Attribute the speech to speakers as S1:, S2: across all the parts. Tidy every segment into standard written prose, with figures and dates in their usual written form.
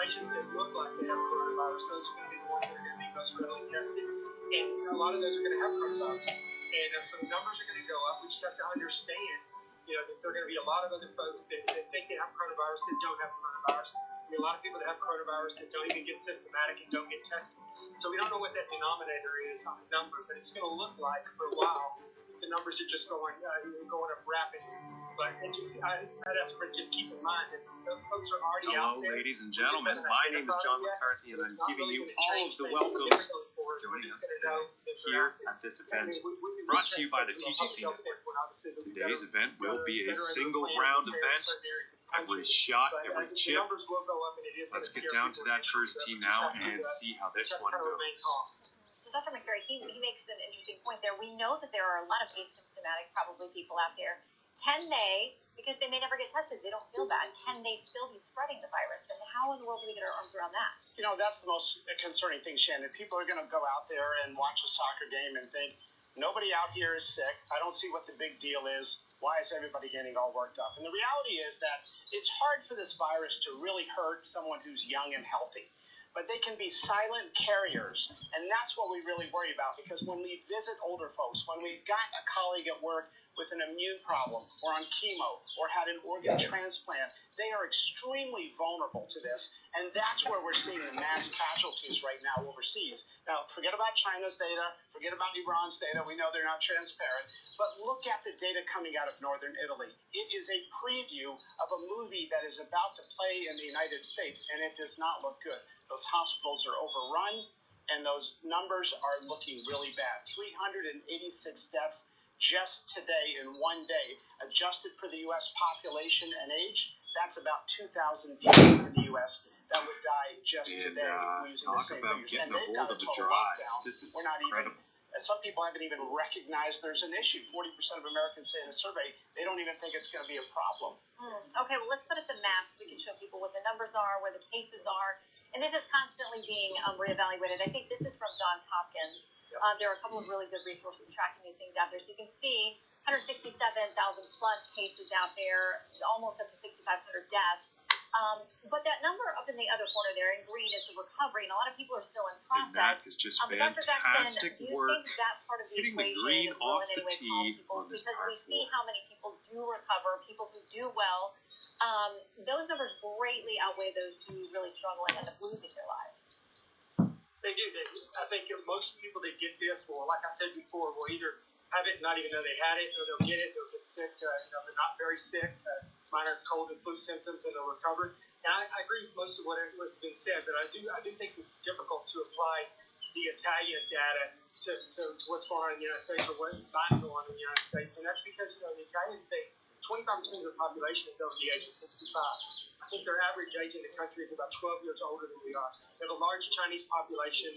S1: populations that look like they have coronavirus, those are going to be the ones that are going to be most readily tested, and a lot of those are going to have coronavirus. And so numbers are going to go up. We just have to understand, that there are going to be a lot of other folks that think they have coronavirus that don't have coronavirus. There'll be a lot of people that have coronavirus that don't even get symptomatic and don't get tested. So we don't know what that denominator is on the number, but it's going to look like for a while the numbers are just going up rapidly. But I'd ask for just keep in mind that those folks are already out there.
S2: Hello, ladies and gentlemen. My name is John McCarthy, and I'm giving you all of the welcomes for joining us today here at this event, brought to you by the TGC Network. Today's event will be a single-round event. Every shot, every chip. Let's get down to that first team now and see how this one goes.
S3: Dr. McCarthy, he makes an interesting point there. We know that there are a lot of asymptomatic, probably, people out there. Can they, because they may never get tested, they don't feel bad, can they still be spreading the virus? And how in the world do we get our arms around that?
S4: That's the most concerning thing, Shannon. People are going to go out there and watch a soccer game and think, nobody out here is sick. I don't see what the big deal is. Why is everybody getting all worked up? And the reality is that it's hard for this virus to really hurt someone who's young and healthy. But they can be silent carriers, and that's what we really worry about, because when we visit older folks, when we've got a colleague at work with an immune problem or on chemo or had an organ transplant, they are extremely vulnerable to this, and that's where we're seeing the mass casualties right now overseas. Now, forget about China's data, forget about Iran's data, we know they're not transparent, but look at the data coming out of northern Italy. It is a preview of a movie that is about to play in the United States, and it does not look good. Those hospitals are overrun, and those numbers are looking really bad. 386 deaths just today in one day. Adjusted for the U.S. population and age, that's about 2,000 people in the U.S. that would die just today using the same figures. And they've got a total lockdown.
S2: This is incredible.
S4: Some people haven't even recognized there's an issue. 40% of Americans say in a survey they don't even think it's going to be a problem.
S3: Okay, well, let's put up the maps. We can show people what the numbers are, where the cases are. And this is constantly being reevaluated. I think this is from Johns Hopkins. Yep. There are a couple of really good resources tracking these things out there. So you can see 167,000 plus cases out there, almost up to 6,500 deaths. But that number up in the other corner there in green is the recovery, and a lot of people are still in process.
S2: And that is just fantastic
S3: do you
S2: work.
S3: think that part of the
S2: Hitting the
S3: equation
S2: green off the
S3: will in any way
S2: tee
S3: calm people?
S2: on this
S3: Because
S2: par
S3: we see
S2: 4.
S3: how many people do recover, people who do well. Those numbers greatly outweigh those who really struggle and end up losing their lives.
S1: They do. I think most people that get this will, like I said before, will either have it and not even know they had it, or they'll get it, they'll get sick, they're not very sick, minor cold and flu symptoms, and they'll recover. And I agree with most of what's been said, but I do think it's difficult to apply the Italian data to what's going on in the United States or what's not going on in the United States. And that's because the Italians say 25% of the population is over the age of 65. I think their average age in the country is about 12 years older than we are. They have a large Chinese population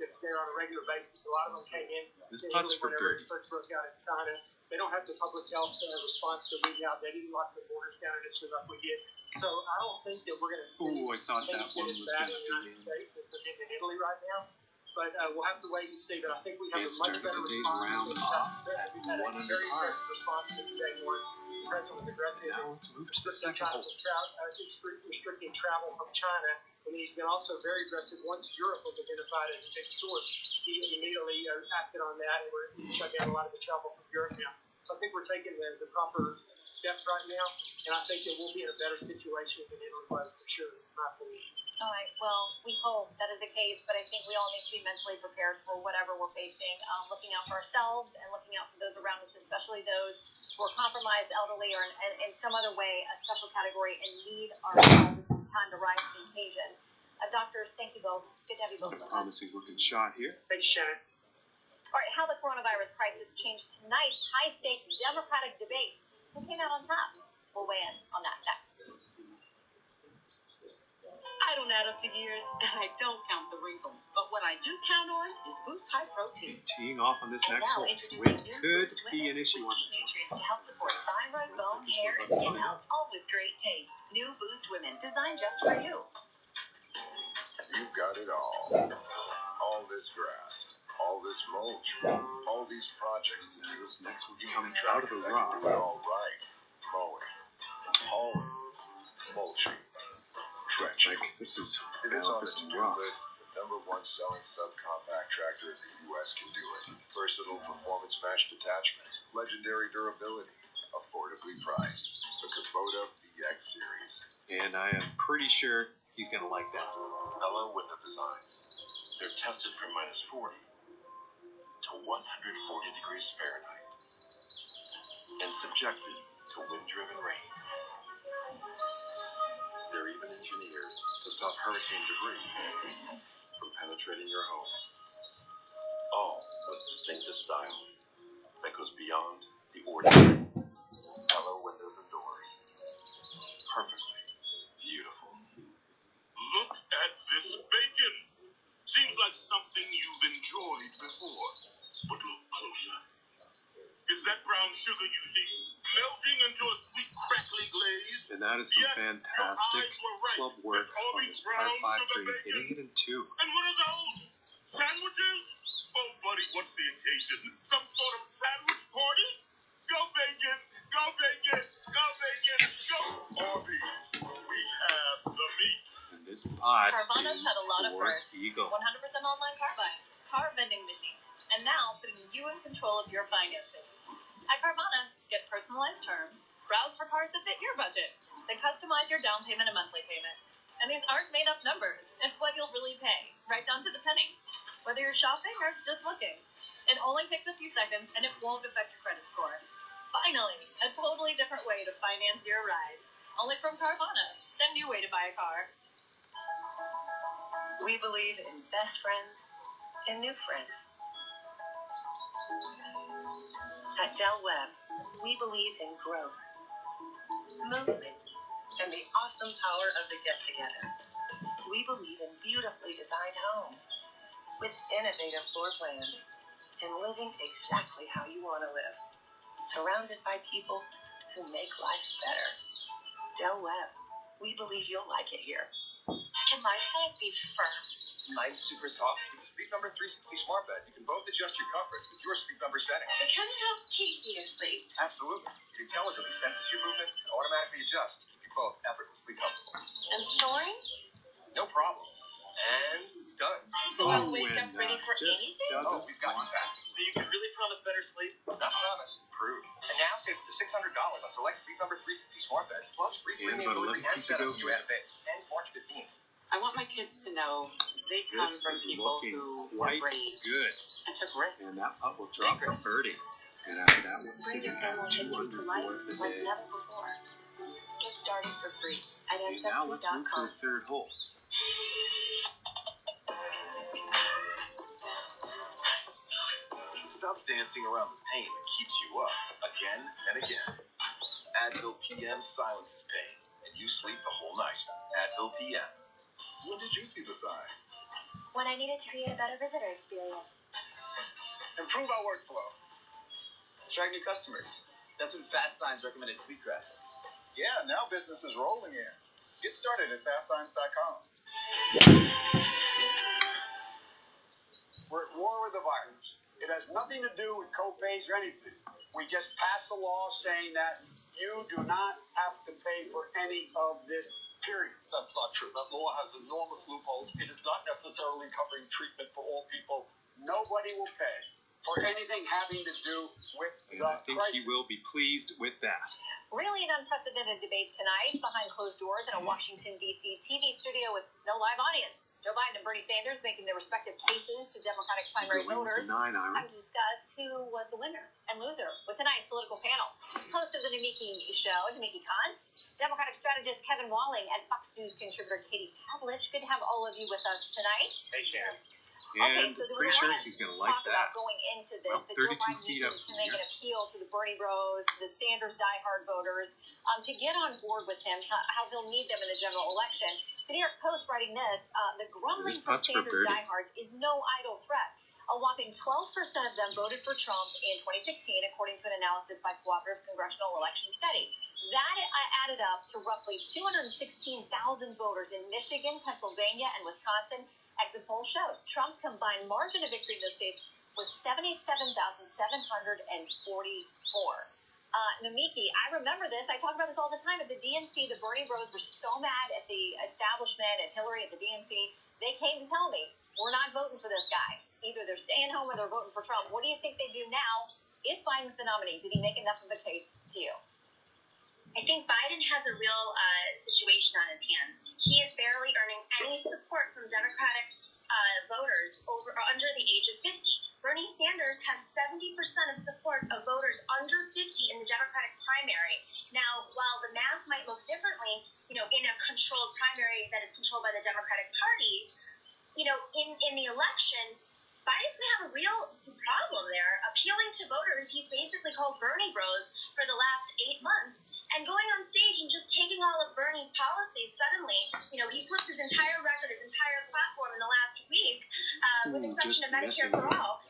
S1: that's there on a regular basis. A lot of them came in whenever it first broke out in China. They don't have the public health response that we have. They didn't lock the borders down initially like we did. So I don't think that we're going to see
S2: I thought that one was going to
S1: be in the United States as we're getting in Italy right now. But we'll have to wait and see. But I think we have a much better response. We've had a very aggressive response since day one. The president was aggressive.
S2: Now let's move to the second hole.
S1: Restricting travel from China. And he's been also very aggressive. Once Europe was identified as a big source, he immediately acted on that, and we're shut down a lot of the travel from Europe now. So I think we're taking the proper steps right now, and I think that we'll be in a better situation than Italy was for sure, in my opinion.
S3: All right. Well, we hope that is the case, but I think we all need to be mentally prepared for whatever we're facing, looking out for ourselves and looking out for those around us, especially those who are compromised, elderly, or in some other way a special category and need our help. This is time to rise to the occasion. Doctors, thank you both. Good to have you both with us.
S2: Promising looking shot here.
S1: Thanks, Shannon.
S3: All right, how the coronavirus crisis changed tonight's high-stakes Democratic debates. Who came out on top? We'll weigh in on that next.
S5: I don't add up the years, and I don't count the wrinkles. But what I do count on is Boost High Protein.
S2: Teeing off on this
S3: And
S2: next
S3: now
S2: hole,
S3: introducing
S2: which
S3: new
S2: could
S3: Boost
S2: be
S3: Women
S2: an issue
S3: with
S2: on
S3: key
S2: this one.
S3: nutrients to help support thyroid, bone, hair, and skin health, all with great taste. New Boost Women, designed just for you.
S6: You've got it all. All this grass, all this mulch, all these projects to do.
S2: This next one
S6: You
S2: coming
S6: need a
S2: out of
S6: tractor
S2: the
S6: that
S2: rock.
S6: can do it all right. Mowing, hauling, mulching,
S2: Looks like this is
S6: If it's on the
S2: this is
S6: to-do
S2: rough.
S6: list, the #1 selling subcompact tractor in the U.S. can do it. Versatile performance matched attachment, legendary durability, affordably priced. The Kubota BX Series.
S2: And I am pretty sure he's gonna like that.
S6: Hello Window Designs. They're tested from -40 to 140 degrees Fahrenheit and subjected to wind-driven rain. They're even engineered to stop hurricane debris from penetrating your home. All with distinctive style that goes beyond the ordinary. Hello Windows and Doors. Perfectly beautiful.
S7: Look at this bacon. Seems like something you've enjoyed before. But look closer. Is that brown sugar you see melting into a sweet crackly glaze?
S2: And that is some fantastic club work on this par 5 3, hitting it in 2.
S7: And what are those? Sandwiches? Oh, buddy, what's the occasion? Some sort of sandwich party? Go bacon! Go bacon! Go bacon! Go Arby's! We have the meat.
S2: And this pot
S3: Carvana's
S2: is
S3: had a lot of
S2: for
S3: firsts.
S2: Eagle.
S3: 100% online car buying, car vending machines, and now putting you in control of your financing. At Carvana, get personalized terms, browse for cars that fit your budget, then customize your down payment and monthly payment. And these aren't made up numbers. It's what you'll really pay, right down to the penny. Whether you're shopping or just looking. It only takes a few seconds and it won't affect your credit score. Finally, a totally different way to finance your ride. Only from Carvana, the new way to buy a car.
S5: We believe in best friends and new friends. At Del Webb, we believe in growth, movement, and the awesome power of the get-together. We believe in beautifully designed homes with innovative floor plans and living exactly how you want to live, surrounded by people who make life better. Del Webb, we believe you'll like it here.
S3: Can my side be firm?
S8: Mine's super soft. With the Sleep Number 360 smart bed, you can both adjust your comfort with your sleep number setting.
S5: But can it help keep me asleep?
S8: Absolutely. It intelligently senses your movements and automatically adjusts to keep you both effortlessly comfortable.
S3: And snoring?
S8: No problem. And done.
S3: So I'll wake up ready for
S2: just
S3: anything?
S2: doesn't
S8: We've got you
S2: want
S8: back.
S1: So you can really promise better sleep?
S8: Not promise. Prove. And now save up to $600 on select Sleep Number 360 smart beds, plus free
S2: And
S8: premium
S2: about
S8: delivery
S2: 11
S8: and
S2: feet to
S8: setup
S2: go
S8: when you
S2: here.
S8: add a base. Ends March 15th.
S5: I want my kids to know they come
S2: This
S5: from
S2: is
S5: people
S2: looking
S5: who were
S2: quite
S5: brave
S2: good.
S5: and took risks.
S2: And that putt will drop for
S5: Big risks.
S2: birdie. And after that one,
S3: Bring
S2: sitting
S3: your
S2: at
S3: family
S2: 2
S3: history
S2: under
S3: to life
S2: 4 of the
S3: like
S2: day.
S3: never before. Get started for free at
S2: And now let's move to
S3: ancestry.com.
S2: the third hole.
S6: Stop dancing around the pain that keeps you up again and again. Advil PM silences pain, and you sleep the whole night. Advil PM. When did you see the sign?
S3: When I needed to create a better visitor experience.
S8: Improve our workflow.
S9: Attract new customers. That's when Fast Signs recommended Fleet Graphics.
S8: Yeah, now business is rolling in. Get started at fastsigns.com.
S4: We're at war with the virus. It has nothing to do with co-pays or anything. We just passed a law saying that you do not have to pay for any of this, period.
S7: That's not true. That law has enormous loopholes. It is not necessarily covering treatment for all people.
S4: Nobody will pay for anything having to do with
S2: And
S4: the
S2: I think
S4: crisis.
S2: he will be pleased with that.
S3: Really an unprecedented debate tonight behind closed doors in a Washington, D.C. TV studio with no live audience. Joe Biden and Bernie Sanders making their respective cases to Democratic primary
S2: Going with
S3: voters.
S2: the 9 iron.
S3: Time to discuss who was the winner and loser with tonight's political panel. Host of the Nemiki Show, Nemiki Kantz, Democratic strategist Kevin Walling, and Fox News contributor Katie Pavlich. Good to have all of you with us tonight.
S1: Hey, Sharon.
S2: And
S3: So there was
S2: pretty
S3: a
S2: sure
S3: lot of
S2: he's going to like
S3: talk
S2: that.
S3: about going into this,
S2: Well,
S3: that Joe
S2: 32
S3: Biden
S2: feet
S3: needs
S2: up
S3: to
S2: from
S3: make
S2: here.
S3: an appeal to the Bernie Bros, the Sanders diehard voters, to get on board with him, how he'll need them in the general election. The New York Post writing this, the grumbling
S2: This
S3: from
S2: putts for
S3: Sanders
S2: birdie.
S3: diehards is no idle threat. A whopping 12% of them voted for Trump in 2016, according to an analysis by Cooperative Congressional Election Study. That added up to roughly 216,000 voters in Michigan, Pennsylvania, and Wisconsin. Exit polls showed Trump's combined margin of victory in those states was 77,744. Namiki, I remember this. I talk about this all the time. At the DNC, the Bernie Bros were so mad at the establishment establishment and Hillary at the DNC, they came to tell me, we're not voting for this guy. Either they're staying home or they're voting for Trump. What do you think they do now if Biden's the nominee? Did he make enough of a case to you?
S10: I think Biden has a real situation on his hands. He is barely earning any support from Democratic voters over or under the age of 50. Bernie Sanders has 70% of support of voters under 50 in the Democratic primary. Now, while the math might look differently, in a controlled primary that is controlled by the Democratic Party, in the election, Biden's going to have a real problem there. Appealing to voters, he's basically called Bernie Bros for the last 8 months. And going on stage and just taking all of Bernie's policies suddenly, he flipped his entire record, his entire platform in the last week, with the exception of Medicare for all.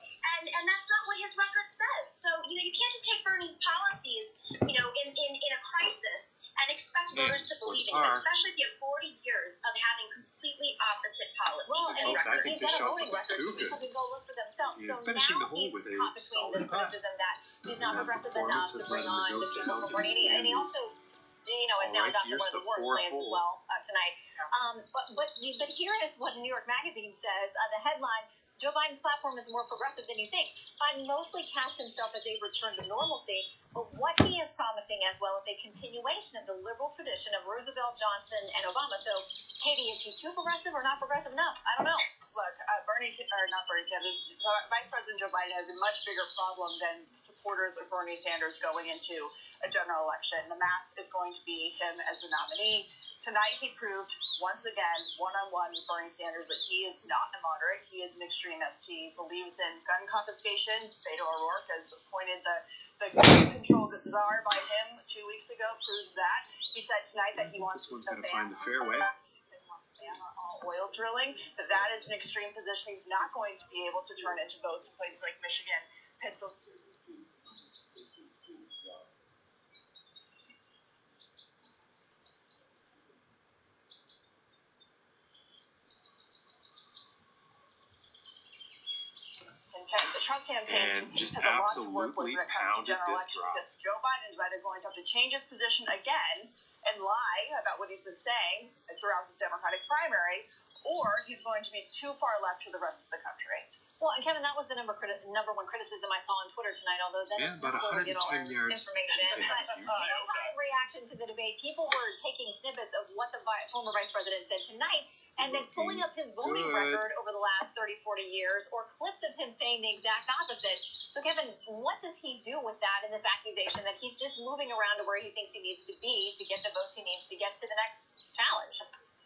S10: And that's not what his record says. So, you can't just take Bernie's policies, in a crisis and expect voters to believe in you, especially if you have 40 years of having completely opposite policies.
S3: Well,
S10: and
S2: folks, I think this shot
S3: voting
S2: looked
S3: records,
S2: too good.
S3: people can go look for themselves.
S2: Yeah,
S3: So
S2: finishing
S3: now
S2: the hole
S3: he's
S2: with a
S3: caught between
S2: solid
S3: this
S2: putt.
S3: criticism that he's not
S2: And that
S3: progressive
S2: performance
S3: enough to
S2: has
S3: bring
S2: let him
S3: on
S2: go
S3: the people
S2: down
S3: from
S2: in
S3: Bernie.
S2: the
S3: And he
S2: standings.
S3: also, is now
S2: All right,
S3: adopted
S2: here's
S3: one of
S2: the
S3: the worst
S2: fourth
S3: plans as
S2: hole.
S3: well tonight. But here is what the New York Magazine says. The headline: Joe Biden's platform is more progressive than you think. Biden mostly casts himself as a return to normalcy, but what he is promising as well is a continuation of the liberal tradition of Roosevelt, Johnson, and Obama. So, Katie, is he too progressive or not progressive enough? I don't know.
S11: Look, not Bernie Sanders, Vice President Joe Biden has a much bigger problem than supporters of Bernie Sanders going into a general election. The math is going to be him as the nominee. Tonight, he proved once again, one-on-one with Bernie Sanders, that he is not a moderate. He is an extremist. He believes in gun confiscation. Beto O'Rourke has appointed the gun control czar by him 2 weeks ago, proves that. He said tonight that he wants
S2: This one's
S11: to
S2: got to
S11: ban
S2: find the fairway.
S11: all oil drilling. That is an extreme position. He's not going to be able to turn into votes in places like Michigan, Pennsylvania. The Trump campaign
S2: And just
S11: has a lot to work with
S2: absolutely
S11: when it comes to
S2: pounded
S11: general
S2: this
S11: elections,
S2: drop.
S11: because Joe Biden is either going to have to change his position again and lie about what he's been saying throughout this Democratic primary, or he's going to be too far left for the rest of the country.
S3: Well, and Kevin, that was the number one criticism I saw on Twitter tonight, although that is
S2: about
S3: not where we get all our
S2: 110 yards.
S3: information. But real-time reaction to the debate, people were taking snippets of what the former vice president said tonight, and then pulling up his voting record over the last 30, 40 years, or clips of him saying the exact opposite. So, Kevin, what does he do with that and this accusation that he's just moving around to where he thinks he needs to be to get the votes he needs to get to the next challenge?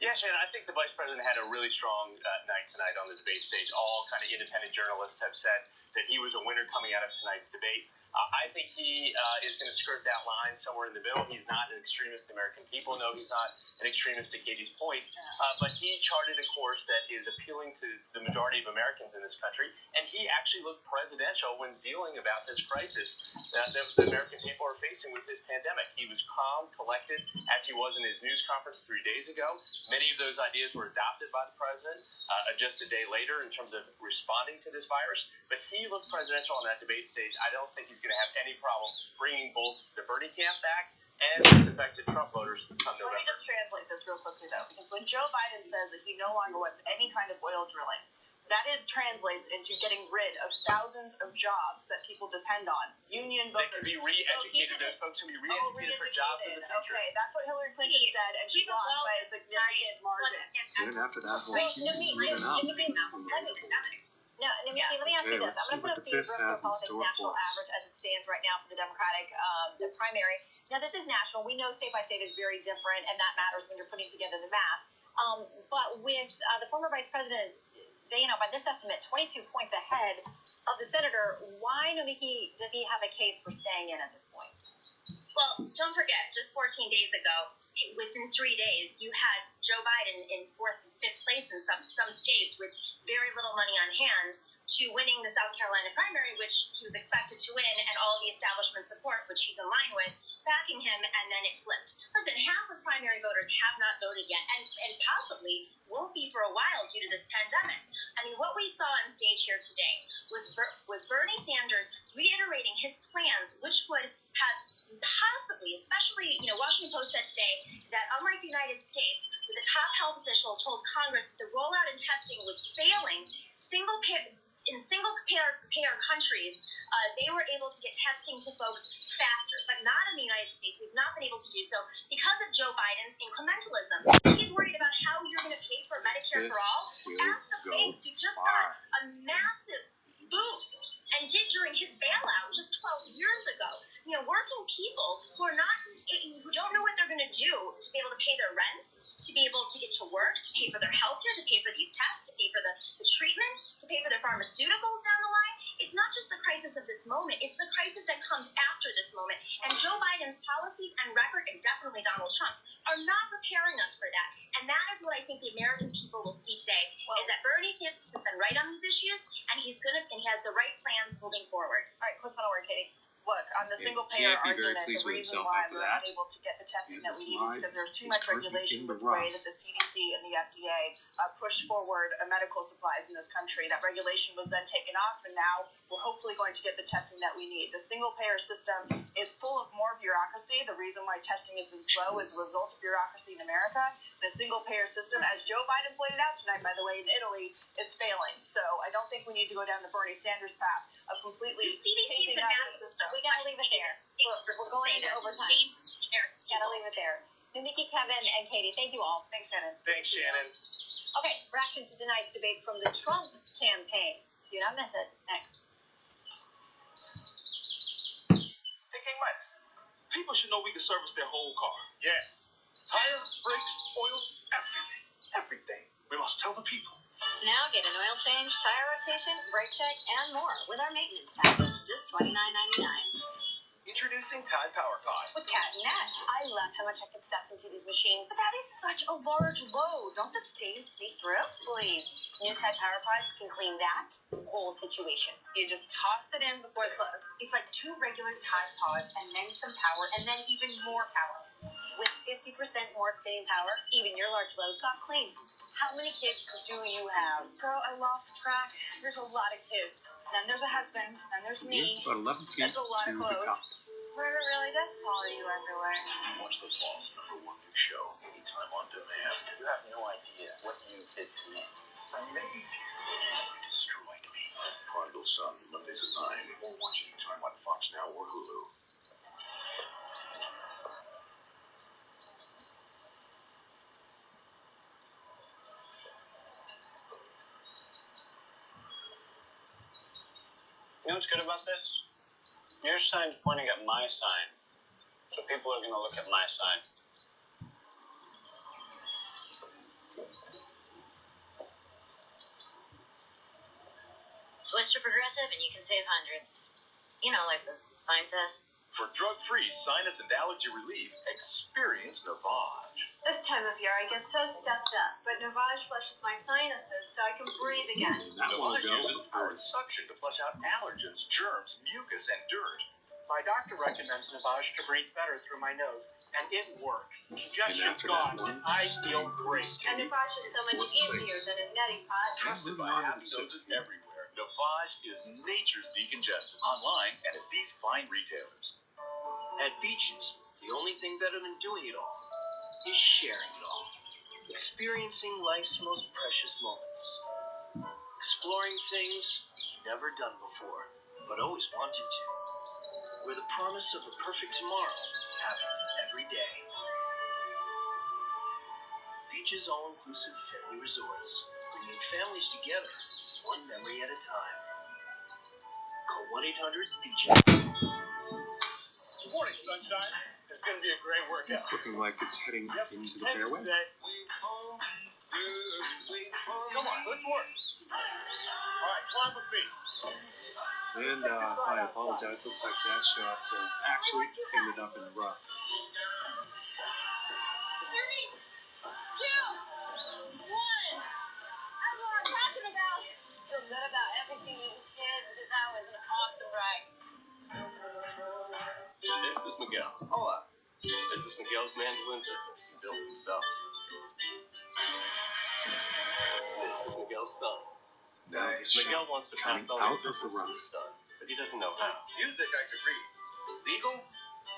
S8: Yeah, Shannon, I think the vice president had a really strong night tonight on the debate stage. All kind of independent journalists have said that he was a winner coming out of tonight's debate. I think he is going to skirt that line somewhere in the middle. He's not an extremist. The American people know he's not an extremist, to Katie's point. But he charted a course that is appealing to the majority of Americans in this country. And he actually looked presidential when dealing about this crisis that the American people are facing with this pandemic. He was calm, collected, as he was in his news conference 3 days ago. Many of those ideas were adopted by the president just a day later in terms of responding to this virus. But he looked presidential on that debate stage. I don't think he's going to have any problem bringing both the Bernie camp back and disaffected Trump voters come November.
S11: Let me just translate this real quickly, though, because when Joe Biden says that he no longer wants any kind of oil drilling, that it translates into getting rid of thousands of jobs that people depend on. Union voters.
S8: They can be re-educated. Those folks can be re-educated for jobs in the future.
S11: Okay, that's what Hillary Clinton said, and she lost by a significant margin.
S2: And after that hole,
S3: Wait,
S2: he's
S3: Namiki,
S2: moving up.
S3: let me ask you this. I'm going to put up the Real Clear Politics national average as it stands right now for the Democratic primary. Now, this is national. We know state by state is very different, and that matters when you're putting together the math. But with the former vice president, by this estimate, 22 points ahead of the senator, why, Namiki, does he have a case for staying in at this point?
S10: Well, don't forget, just 14 days ago, within 3 days, you had Joe Biden in 4th and 5th place in some states with very little money on hand, to winning the South Carolina primary, which he was expected to win, and all the establishment support, which he's in line with, backing him, and then it flipped. Listen, half of primary voters have not voted yet, and possibly won't be for a while due to this pandemic. I mean, what we saw on stage here today was Bernie Sanders reiterating his plans, which would have possibly, especially, Washington Post said today that unlike the United States, with the top health official told Congress that the rollout in testing was failing. In single-payer countries, they were able to get testing to folks faster, but not in the United States. We've not been able to do so because of Joe Biden's incrementalism. He's worried about how you're going to pay for Medicare for all. Ask the banks who just got a massive boost and did during his bailout just 12 years ago. You know, working people who don't know what they're going to do to be able to pay their rents, to be able to get to work, to pay for their health care, to pay for these tests, to pay for the treatment, to pay for their pharmaceuticals down the line. It's not just the crisis of this moment, it's the crisis that comes after this moment. And Joe Biden's policies and record, and definitely Donald Trump's, are not preparing us for that. And that is what I think the American people will see today, is that Bernie Sanders has been right on these issues, and he has the right plans moving forward.
S3: All right, quick final word, Katie.
S11: Look, on the single payer argument, the reason why we're not able to get the testing that we need is because there's too much regulation with the way that the CDC and the FDA pushed forward medical supplies in this country. That regulation was then taken off, and now we're hopefully going to get the testing that we need. The single payer system is full of more bureaucracy. The reason why testing has been slow is a result of bureaucracy in America. The single payer system, as Joe Biden pointed out tonight, by the way, in Italy, is failing. So I don't think we need to go down the Bernie Sanders path of completely taking out the system.
S3: We gotta leave it there. We're going into overtime. Gotta leave it there. Nikki, Kevin, and Katie, thank you all. Thanks, Shannon.
S4: Thanks, Shannon.
S3: Okay, reaction to tonight's debate from the Trump campaign. Do not miss it. Next.
S7: Hey, King Midas. People should know we can service their whole car.
S4: Yes.
S7: Tires, brakes, oil, everything. Everything. We must tell the people.
S3: Now get an oil change, tire rotation, brake check, and more with our maintenance package, just $29.99.
S9: Introducing Tide Power Pod.
S3: With Cat and Nat. I love how much I can stuff into these machines, but that is such a large load. Don't the stains sneak through? Please. New Tide Power Pods can clean that whole situation. You just toss it in before the close. It's like 2 regular Tide Pods and then some power and then even more power. With 50% more cleaning power, even your large load got clean. How many kids do you have?
S11: Girl, I lost track. There's a lot of kids. Then there's a husband. Then there's me.
S2: About 11 feet
S11: That's a lot
S2: to
S11: of
S2: the
S11: clothes.
S2: cup.
S3: Murder really does follow you everywhere.
S6: Watch the Fall's #1 new show anytime on demand.
S9: You have no idea what you did to me.
S6: I made you. You destroyed me. Prodigal Son, Mondays at 9. Or watch anytime on Fox Now or Hulu.
S8: You know what's good about this? Your sign's pointing at my sign. So people are going to look at my sign.
S3: Switch to Progressive and you can save hundreds. You know, like the sign says.
S6: For drug-free sinus and allergy relief, experience Navage.
S11: This time of year, I get so stuffed up, but Navage flushes my sinuses so I can breathe again.
S2: That will
S6: Navage
S2: go.
S6: uses powered suction to flush out allergens, germs, mucus, and dirt.
S1: My doctor recommends Navage to breathe better through my nose, and it works. Congestion's
S2: after
S1: gone,
S2: that one,
S1: and I feel great.
S11: And Navage is so much easier than a neti pot.
S6: Trusted
S2: moving
S6: by
S2: on to
S6: happy
S2: the
S6: noses
S2: 60.
S6: everywhere, Navage is nature's decongestant. Online and at these fine retailers.
S12: At beaches, the only thing better than doing it all is sharing it all. Experiencing life's most precious moments. Exploring things never done before, but always wanted to. Where the promise of the perfect tomorrow happens every day. Beaches all-inclusive family resorts, bringing families together, one memory at a time. Call 1-800-BEACH.
S1: Good morning, sunshine. This is going to be a great workout.
S2: It's looking like it's heading
S1: Yep,
S2: into the
S1: heading
S2: fairway.
S1: today. Come on, let's work. All right, climb with me.
S2: And I apologize. Looks like that shot actually ended up in the rough.
S3: 3, 2, 1. That's what I'm talking about. Feel good about everything you just did because that was an awesome ride.
S6: This is Miguel. Hola. This is Miguel's mandolin business. He built himself. This is Miguel's son.
S2: Now this
S6: Miguel
S2: shot
S6: wants to
S2: coming
S6: pass on
S2: out
S6: his
S2: of the
S6: business to
S2: rough.
S6: his son, but he doesn't know how. Music I could read. Legal?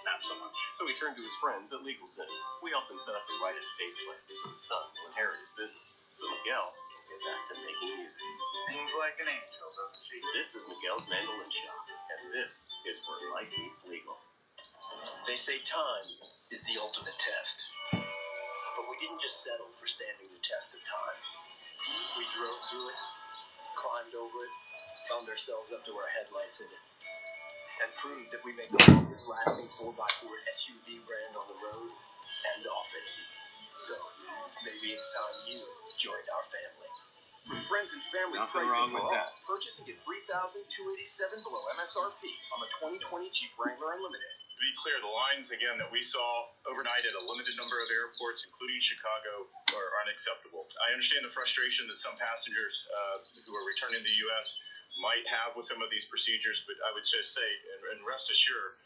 S6: not so much. So he turned to his friends at Legal City. We helped him set up the right estate plan so his son will inherit his business. So Miguel can get back to making music.
S9: Seems like an angel, doesn't she?
S6: This is Miguel's Mandolin Shop, and this is where life meets legal.
S12: They say time is the ultimate test. But we didn't just settle for standing the test of time. We drove through it, climbed over it, found ourselves up to our headlights in it, and proved that we make the longest lasting 4x4 SUV brand on the road and off it. So, maybe it's time you joined our family. With friends and family
S2: Nothing
S12: pricing
S2: wrong
S12: for
S2: with
S12: all,
S2: that.
S12: purchase and get $3,287 below MSRP on the 2020 Jeep Wrangler Unlimited.
S7: To be clear, the lines, again, that we saw overnight at a limited number of airports, including Chicago, are unacceptable. I understand the frustration that some passengers who are returning to the U.S. might have with some of these procedures, but I would just say, and rest assured,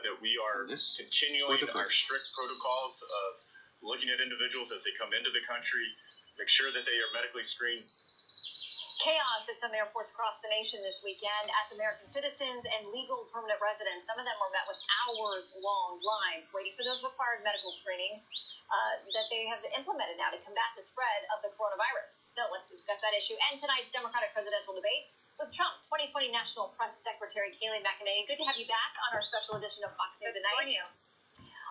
S7: that we are continuing our strict protocols of looking at individuals as they come into the country, make sure that they are medically screened.
S3: Chaos at some airports across the nation this weekend as American citizens and legal permanent residents, some of them were met with hours-long lines waiting for those required medical screenings that they have implemented now to combat the spread of the coronavirus. So let's discuss that issue and tonight's Democratic presidential debate with Trump 2020 National Press Secretary Kayleigh McEnany. Good to have you back on our special edition of Fox News at Night.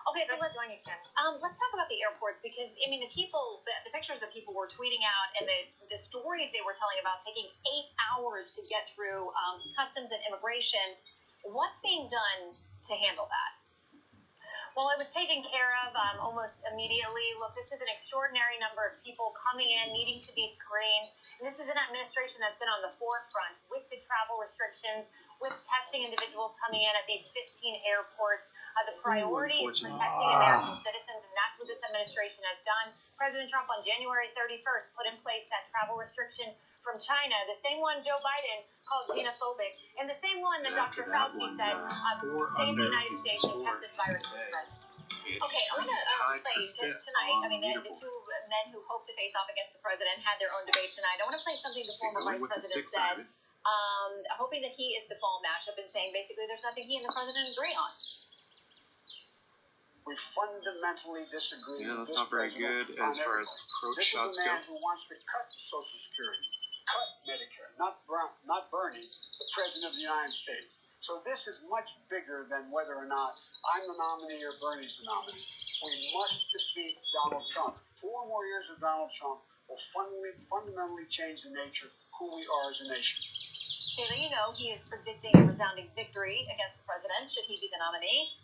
S3: Okay, so let's talk about the airports because, I mean, the pictures that people were tweeting out and the stories they were telling about taking 8 hours to get through customs and immigration. What's being done to handle that? Well, it was taken care of almost immediately. Look, this is an extraordinary number of people coming in, needing to be screened. And this is an administration that's been on the forefront with the travel restrictions, with testing individuals coming in at these 15 airports. The priority is protecting American citizens, and that's what this administration has done. President Trump on January 31st put in place that travel restriction from China, the same one Joe Biden called xenophobic, and the same one that Dr. Fauci said saved the United States and kept this virus from spread. Okay, I want to play tonight. I mean, the two men who hope to face off against the president had their own debate tonight. I want to play something the former vice president said, hoping that he is the fall matchup and saying basically there's nothing he and the president agree on.
S13: We fundamentally disagree with
S2: that's
S13: this
S2: not very
S13: president
S2: good as far as approach shots
S13: This is a
S2: go.
S13: man who wants to cut Social Security, cut Medicare, not Bernie, the president of the United States. So this is much bigger than whether or not I'm the nominee or Bernie's the nominee. We must defeat Donald Trump. 4 more years of Donald Trump will fundamentally change the nature of who we are as a nation.
S3: Kayleigh, you know he is predicting a resounding victory against the president should he be the nominee.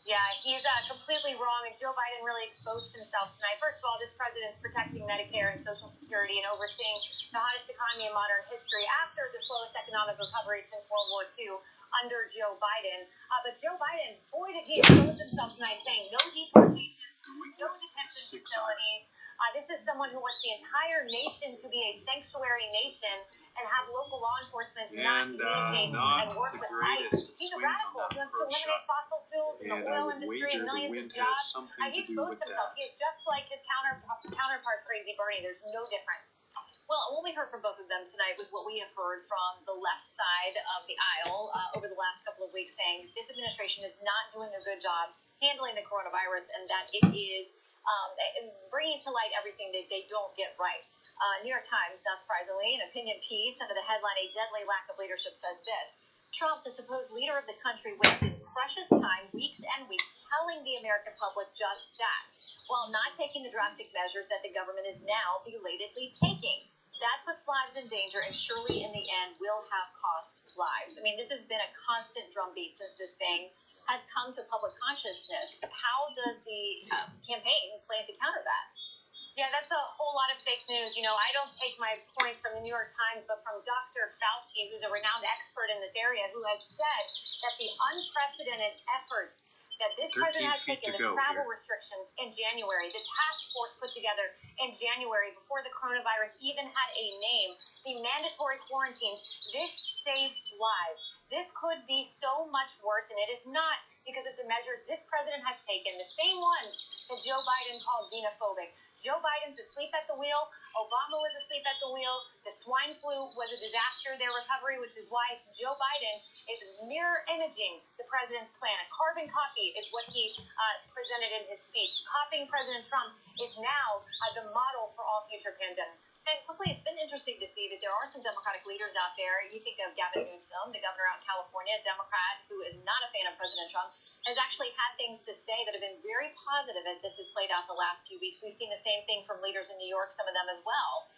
S3: Yeah, he's completely wrong, and Joe Biden really exposed himself tonight. First of all, this president's protecting Medicare and Social Security and overseeing the hottest economy in modern history after the slowest economic recovery since World War II under Joe Biden. But Joe Biden, boy, did he expose himself tonight, saying no deportations, no detention facilities. This is someone who wants the entire nation to be a sanctuary nation and have local law enforcement not communicate and work with ICE. He's a radical. He wants to eliminate fossil fuels in the oil industry and millions of jobs. He exposed himself. He is just like his counterpart, Crazy Bernie. There's no difference. Well, what we heard from both of them tonight was what we have heard from the left side of the aisle over the last couple of weeks, saying this administration is not doing a good job handling the coronavirus and that it is bringing to light everything that they don't get right. New York Times, not surprisingly, an opinion piece under the headline, "A Deadly Lack of Leadership," says this: Trump, the supposed leader of the country, wasted precious time, weeks and weeks, telling the American public just that, while not taking the drastic measures that the government is now belatedly taking. That puts lives in danger and surely in the end will have cost lives. I mean, this has been a constant drumbeat since this thing has come to public consciousness. How does the campaign plan to counter that? Yeah, that's a whole lot of fake news. You know, I don't take my points from the New York Times, but from Dr. Fauci, who's a renowned expert in this area, who has said that the unprecedented efforts that this president has taken, the travel restrictions in January, the task force put together in January before the coronavirus even had a name, the mandatory quarantines, this saved lives. This could be so much worse, and it is not because of the measures this president has taken, the same ones that Joe Biden called xenophobic. Joe Biden's asleep at the wheel. Obama was asleep at the wheel. The swine flu was a disaster, their recovery, which is why Joe Biden is mirror imaging the president's plan. Carbon copy is what he presented in his speech. Copying President Trump is now the model for all future pandemics. And quickly, it's been interesting to see that there are some Democratic leaders out there. You think of Gavin Newsom, the governor out in California, a Democrat who is not a fan of President Trump, has actually had things to say that have been very positive as this has played out the last few weeks. We've seen the same thing from leaders in New York, some of them as well.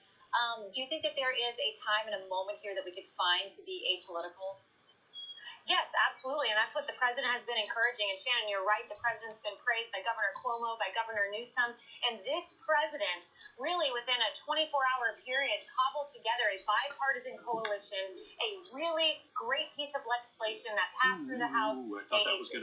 S3: Do you think that there is a time and a moment here that we could find to be apolitical? Yes, absolutely, and that's what the president has been encouraging. And Shannon, you're right, the president's been praised by Governor Cuomo, by Governor Newsom, and this president really within a 24-hour period cobbled together a bipartisan coalition, a really great piece of legislation that passed through the House, a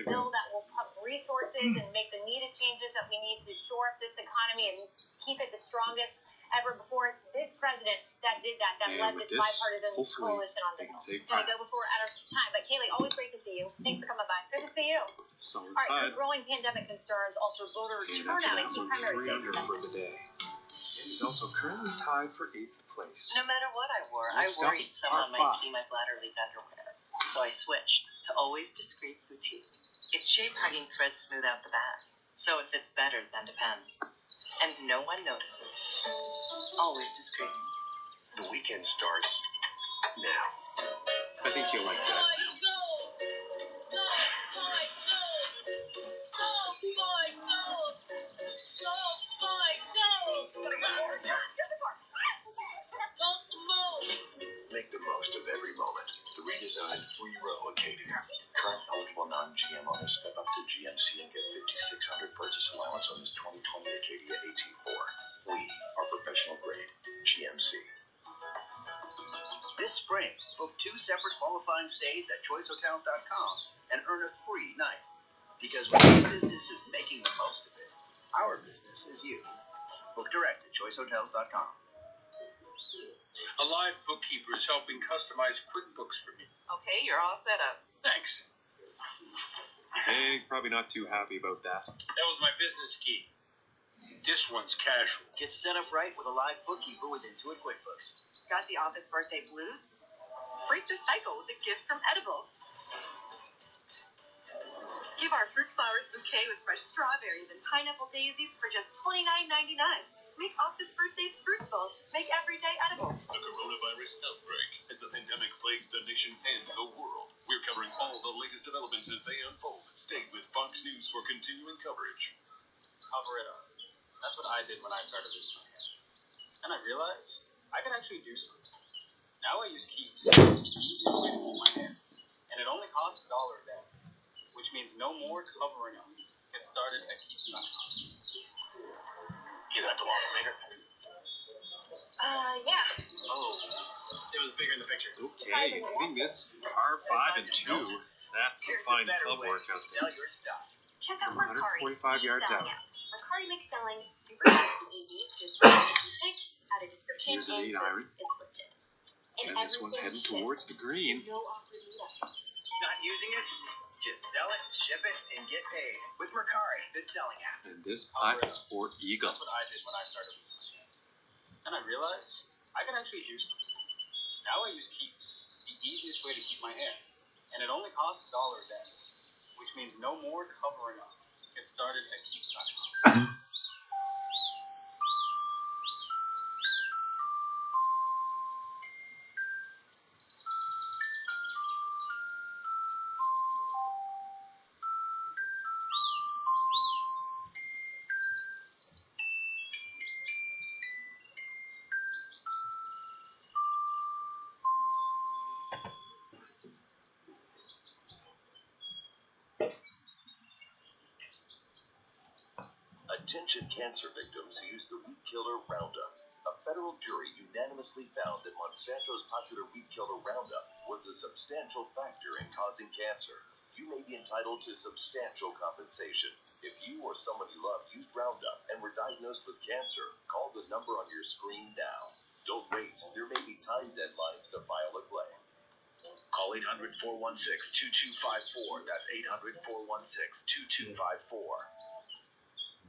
S3: bill that will put resources and make the needed changes that we need to shore up this economy and keep it the strongest ever before. It's this president that did that, led this bipartisan coalition on the bill. Gotta go before we're out of time. But Kaylee, always great to see you. Thanks for coming by. Good to see you. All right, the growing pandemic concerns alter voter turnout in key primary states.
S2: He's also currently tied for 8th place.
S5: No matter what I wore, I worried someone might see my bladder leak underwear. So I switched to Always Discreet Boutique. Its shape-hugging threads smooth out the back, so it fits better than Depend. And no one notices. Always discreet.
S6: The weekend starts now.
S2: I think you'll like that.
S6: Make the most of every moment. The redesigned 3-row Acadia. Current eligible non-GM owners step up to GMC and get $5,600 purchase allowance on this 2020 Acadia AT4. We are professional grade GMC.
S12: This spring, book 2 separate qualifying stays at choicehotels.com and earn a free night. Because when your business is making the most of it, our business is you. Book direct at choicehotels.com.
S14: A live bookkeeper is helping customize QuickBooks for me.
S5: Okay, you're all set up.
S14: Thanks.
S2: Hey, he's probably not too happy about that.
S14: That was my business key. This one's casual.
S12: Get set up right with a live bookkeeper with Intuit QuickBooks.
S5: Got the office birthday blues? Break the cycle with a gift from Edible. Give our fruit flowers bouquet with fresh strawberries and pineapple daisies for just $29.99. Make office birthdays fruitful. Make every day edible.
S7: The coronavirus outbreak as the pandemic plagues the nation and the world. We're covering all the latest developments as they unfold. Stay with Fox News for continuing coverage.
S1: Cover it up. That's what I did when I started losing my hair. And I realized I could actually do something. Now I use Keys, the easiest way to keep my hair. And it only costs $1 a day, which means no more covering up. Get started at Keys.com.
S6: You got the water bigger?
S3: Yeah.
S1: Oh, it was bigger in the picture.
S2: Okay, hitting this par 5 and 2. That's a fine club workout.
S12: Sell your stuff.
S3: Check out Mercari.
S2: 145 yards out.
S3: Mercari makes selling super fast and easy. Just write a pics, add a description,
S2: Here's an 8 iron.
S3: It's listed.
S2: And this one's heading towards the green.
S3: So no awkward meetups.
S12: Not using it? Just sell it, ship it, and get paid with Mercari, the selling app.
S2: And this putt is for eagle.
S1: That's what I did when I started losing my hair. And I realized I could actually do something. Now I use Keys, the easiest way to keep my hair. And it only costs $1 a day, which means no more covering up. Get started at Keys.com.
S6: Attention cancer victims who use the weed killer Roundup. A federal jury unanimously found that Monsanto's popular weed killer Roundup was a substantial factor in causing cancer. You may be entitled to substantial compensation. If you or someone you love used Roundup and were diagnosed with cancer, call the number on your screen now. Don't wait. There may be time deadlines to file a claim. Call 800-416-2254. That's 800-416-2254.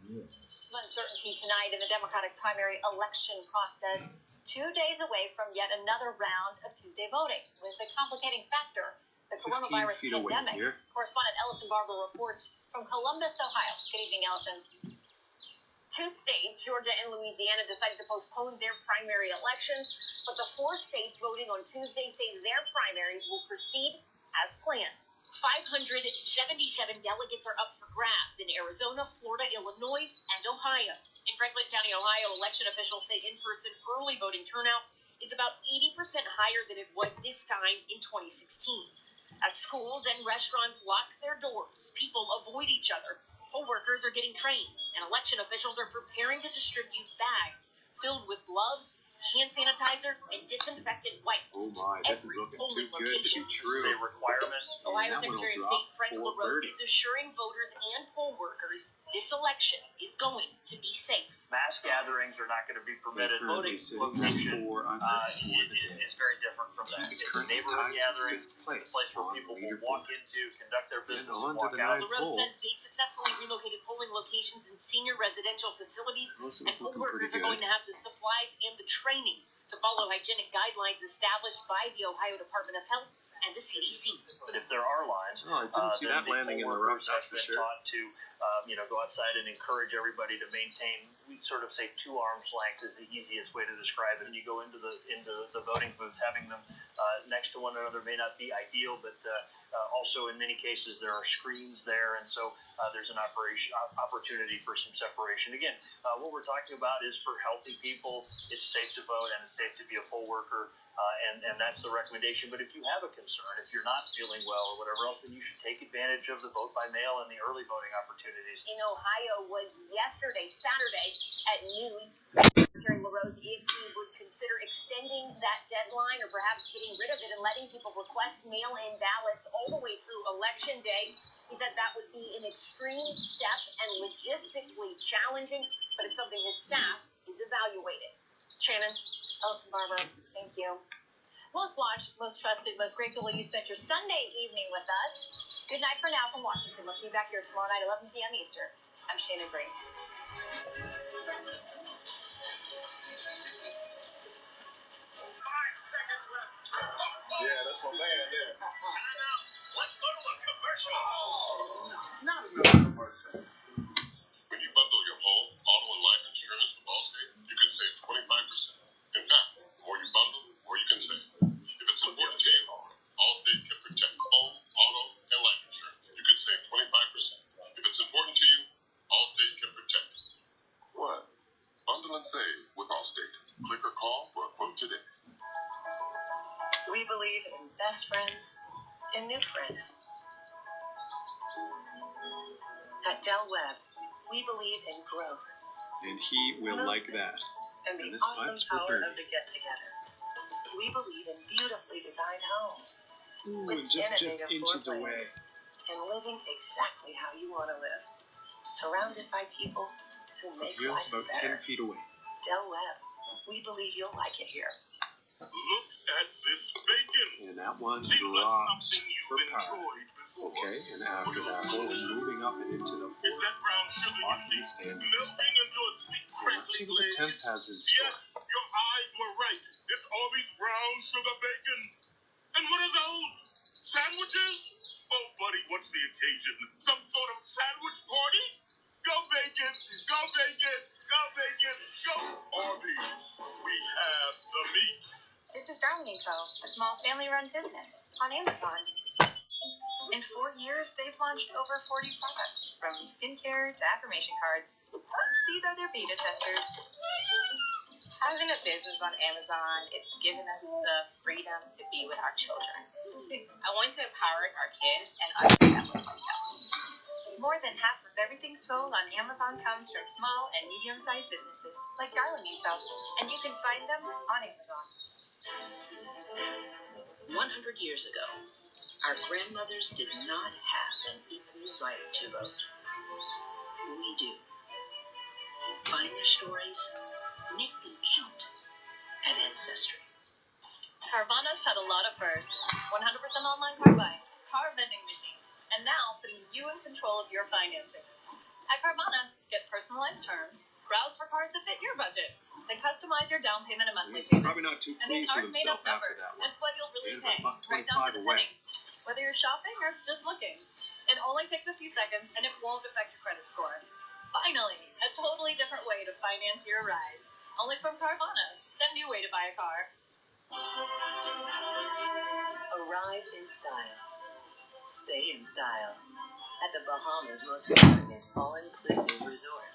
S3: Uncertainty tonight in the Democratic primary election process, 2 days away from yet another round of Tuesday voting, with a complicating factor. The the coronavirus
S2: 15 feet away
S3: pandemic.
S2: here.
S3: Correspondent Ellison Barber reports from Columbus, Ohio. Good evening, Ellison. Two states, Georgia and Louisiana, decided to postpone their primary elections, but the four states voting on Tuesday say their primaries will proceed as planned. 577 delegates are up for grabs in Arizona, Florida, Illinois, and Ohio. In Franklin County, Ohio, election officials say in-person early voting turnout is about 80% higher than it was this time in 2016. As schools and restaurants lock their doors, people avoid each other. Poll workers are getting trained, and election officials are preparing to distribute bags filled with gloves, hand sanitizer, and disinfectant wipes.
S2: Oh my, this is looking too good to be true.
S8: A requirement.
S3: Ohio Secretary of State Frank LaRose is assuring voters and poll workers this election is going to be safe.
S8: Mass gatherings are not going to be permitted. Voting location is very different from that. It's a neighborhood gathering. It's a place where people will walk into, conduct their business, and walk out.
S3: LaRose says they successfully relocated polling locations in senior residential facilities, and poll workers are going to have the supplies and the training to follow hygienic guidelines established by the Ohio Department of Health and the CDC.
S8: But if there are lines,
S2: I didn't see that landing in the rough, that's for sure.
S8: Taught to, go outside and encourage everybody to maintain. We sort of say 2 arms length is the easiest way to describe it. And you go into the voting booths, having them next to one another may not be ideal, but also in many cases there are screens there, and so there's an opportunity for some separation. Again, what we're talking about is for healthy people. It's safe to vote and it's safe to be a poll worker. And that's the recommendation. But if you have a concern, if you're not feeling well or whatever else, then you should take advantage of the vote by mail and the early voting opportunities.
S3: In Ohio was Saturday at noon. Secretary LaRose if he would consider extending that deadline or perhaps getting rid of it and letting people request mail-in ballots all the way through Election Day. He said that would be an extreme step and logistically challenging, but it's something his staff is evaluating. Shannon, Ellison Barber, thank you. Most watched, most trusted, most grateful you spent your Sunday evening with us. Good night for now from Washington. We'll see you back here tomorrow night, 11 p.m. Eastern. I'm Shannon Green.
S7: 5 seconds left. Yeah, that's my man there. Time out. Let's go to a commercial.
S13: Not another commercial.
S7: When you bundle your home, auto, and life insurance with Allstate, you can save 25%. In fact, the more you bundle, the more you can save. If it's important to you, Allstate can protect home, auto, and life insurance. You can save 25%. If it's important to you, Allstate can protect. What? Bundle and save with Allstate. Click or call for a quote today.
S5: We believe in best friends and new friends. At Del Webb, we believe in growth.
S2: And he will like that.
S5: And the
S2: And this
S5: awesome
S2: but's for
S5: power
S2: Birdie.
S5: of the get-together. We believe in beautifully designed homes.
S2: Ooh,
S5: with
S2: and just
S5: innovative
S2: inches
S5: floor
S2: away.
S5: plans and living exactly how you want to live. Surrounded by people who make
S2: Feels
S5: life
S2: about
S5: better.
S2: 10 feet away.
S5: Del Webb, we believe you'll like it here.
S7: Look at this bacon.
S2: And that one
S7: Seems like
S2: drops
S7: something
S2: for
S7: you've
S2: pie.
S7: enjoyed before.
S2: Okay, and after that, we're moving up and into the
S7: Is that brown
S2: fourth
S7: sugar
S2: spot
S7: you
S2: in the
S7: see
S2: standings.
S7: melting into a sweet
S2: Let's
S7: crackling
S2: see what the 10th
S7: glaze?
S2: has in store.
S7: Yes, your eyes were right. It's Arby's brown sugar bacon. And what are those? Sandwiches? Oh, buddy, what's the occasion? Some sort of sandwich party? Go bacon! Go bacon! Go bacon! Go Arby's! We have the meat.
S3: This is Darling & Co., a small family-run business on Amazon. In 4 years, they've launched over 40 products, from skincare to affirmation cards. These are their beta testers.
S15: Having a business on Amazon, it's given us the freedom to be with our children. I want to empower our kids and others that look like them.
S3: More than half of everything sold on Amazon comes from small and medium-sized businesses like Darling & Co., and you can find them on Amazon.
S5: 100 years ago, our grandmothers did not have an equal right to vote. We do. Find their stories, make them count at Ancestry.
S3: Carvana's had a lot of firsts. 100% online car buying, car vending machines, and now putting you in control of your financing. At Carvana, get personalized terms, browse for cars that fit your budget, then customize your down payment and monthly
S2: He's
S3: payment.
S2: probably not too
S3: And these
S2: pleased with
S3: aren't made
S2: himself
S3: up
S2: after
S3: numbers.
S2: that one.
S3: It's what you'll really
S2: Made
S3: pay,
S2: about
S3: right down to the
S2: $1.25 away.
S3: penny. whether you're shopping or just looking. It only takes a few seconds and it won't affect your credit score. Finally, a totally different way to finance your ride. Only from Carvana, the new way to buy a car.
S5: Arrive in style. Stay in style. At the Bahamas' most elegant all-inclusive resort.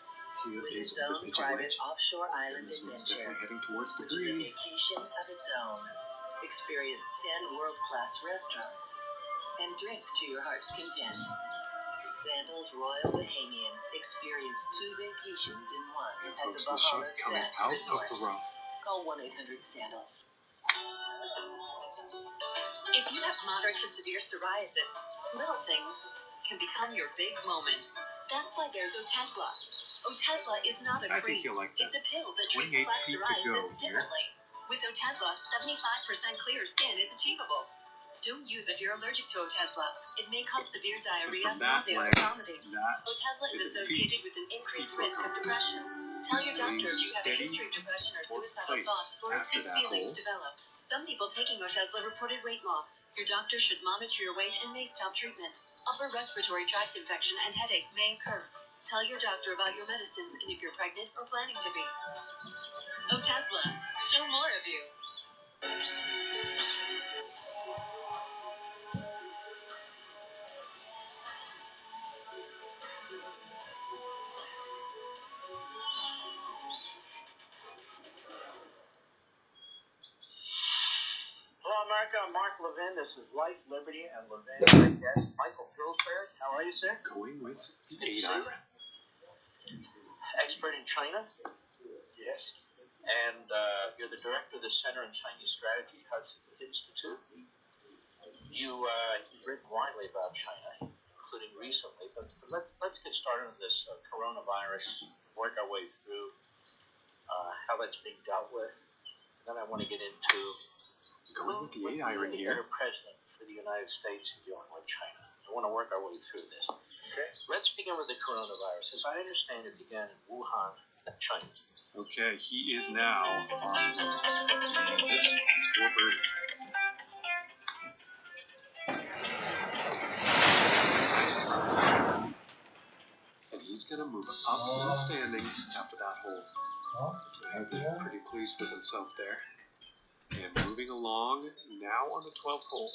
S2: Here
S5: With
S2: is
S5: its own
S2: the
S5: private
S2: wedge.
S5: offshore island
S2: This one's
S5: adventure,
S2: definitely heading towards the
S5: which is a
S2: green.
S5: vacation of its own. Experience 10 world-class restaurants and drink to your heart's content. Sandals Royal Bahamian. Experience 2 vacations in one
S2: And
S5: at the
S2: folks, the shot
S5: Bahamas'
S2: coming
S5: best
S2: out
S5: resort.
S2: of the rough.
S5: Call 1-800-SANDALS.
S16: If you have moderate to severe psoriasis, little things can become your big moment. That's why there's Otezla. Otezla is not a
S2: I
S16: cream.
S2: think you'll like that.
S16: It's a pill that
S2: 28
S16: treats plaque
S2: feet to go
S16: psoriasis
S2: here.
S16: differently. With Otezla, 75% clear skin is achievable. Don't use if you're allergic to Otezla. It may cause severe diarrhea,
S2: From that
S16: nausea, or
S2: leg,
S16: vomiting.
S2: that
S16: Otezla is
S2: is a
S16: associated
S2: feat.
S16: with an increased
S2: Feet
S16: risk of
S2: workout.
S16: depression. Tell your doctor if you have a
S2: Steady
S16: history of depression or
S2: fourth
S16: suicidal
S2: place
S16: thoughts or if
S2: after
S16: these
S2: that
S16: feelings
S2: hole.
S16: develop. Some people taking Otezla reported weight loss. Your doctor should monitor your weight and may stop treatment. Upper respiratory tract infection and headache may occur. Tell your doctor about your medicines and if you're pregnant or planning to be. Otezla, show more of you.
S12: Hello, America. I'm Mark Levin. This is Life, Liberty, and Levin. My guest, Michael Pillsbury. How are you, sir?
S2: Going with the
S12: Good to
S2: 8
S12: see you.
S2: iron.
S12: Expert in China.
S13: Yes.
S12: And you're the director of the Center on Chinese Strategy, Hudson Institute. You've written widely about China, including recently. But let's get started on this coronavirus, work our way through how that's being dealt with. Then I want to get into
S2: Going with the
S12: who would
S2: 8
S12: be
S2: iron
S12: a
S2: here.
S12: better president for the United States in dealing with China. I want to work our way through this.
S13: Okay.
S12: Let's begin with the coronavirus. As I understand it, began in Wuhan, China.
S2: Okay, he is now on this scoreboard. And he's going to move up in the standings after that hole. So he'll be pretty pleased with himself there. And moving along, now on the 12th hole.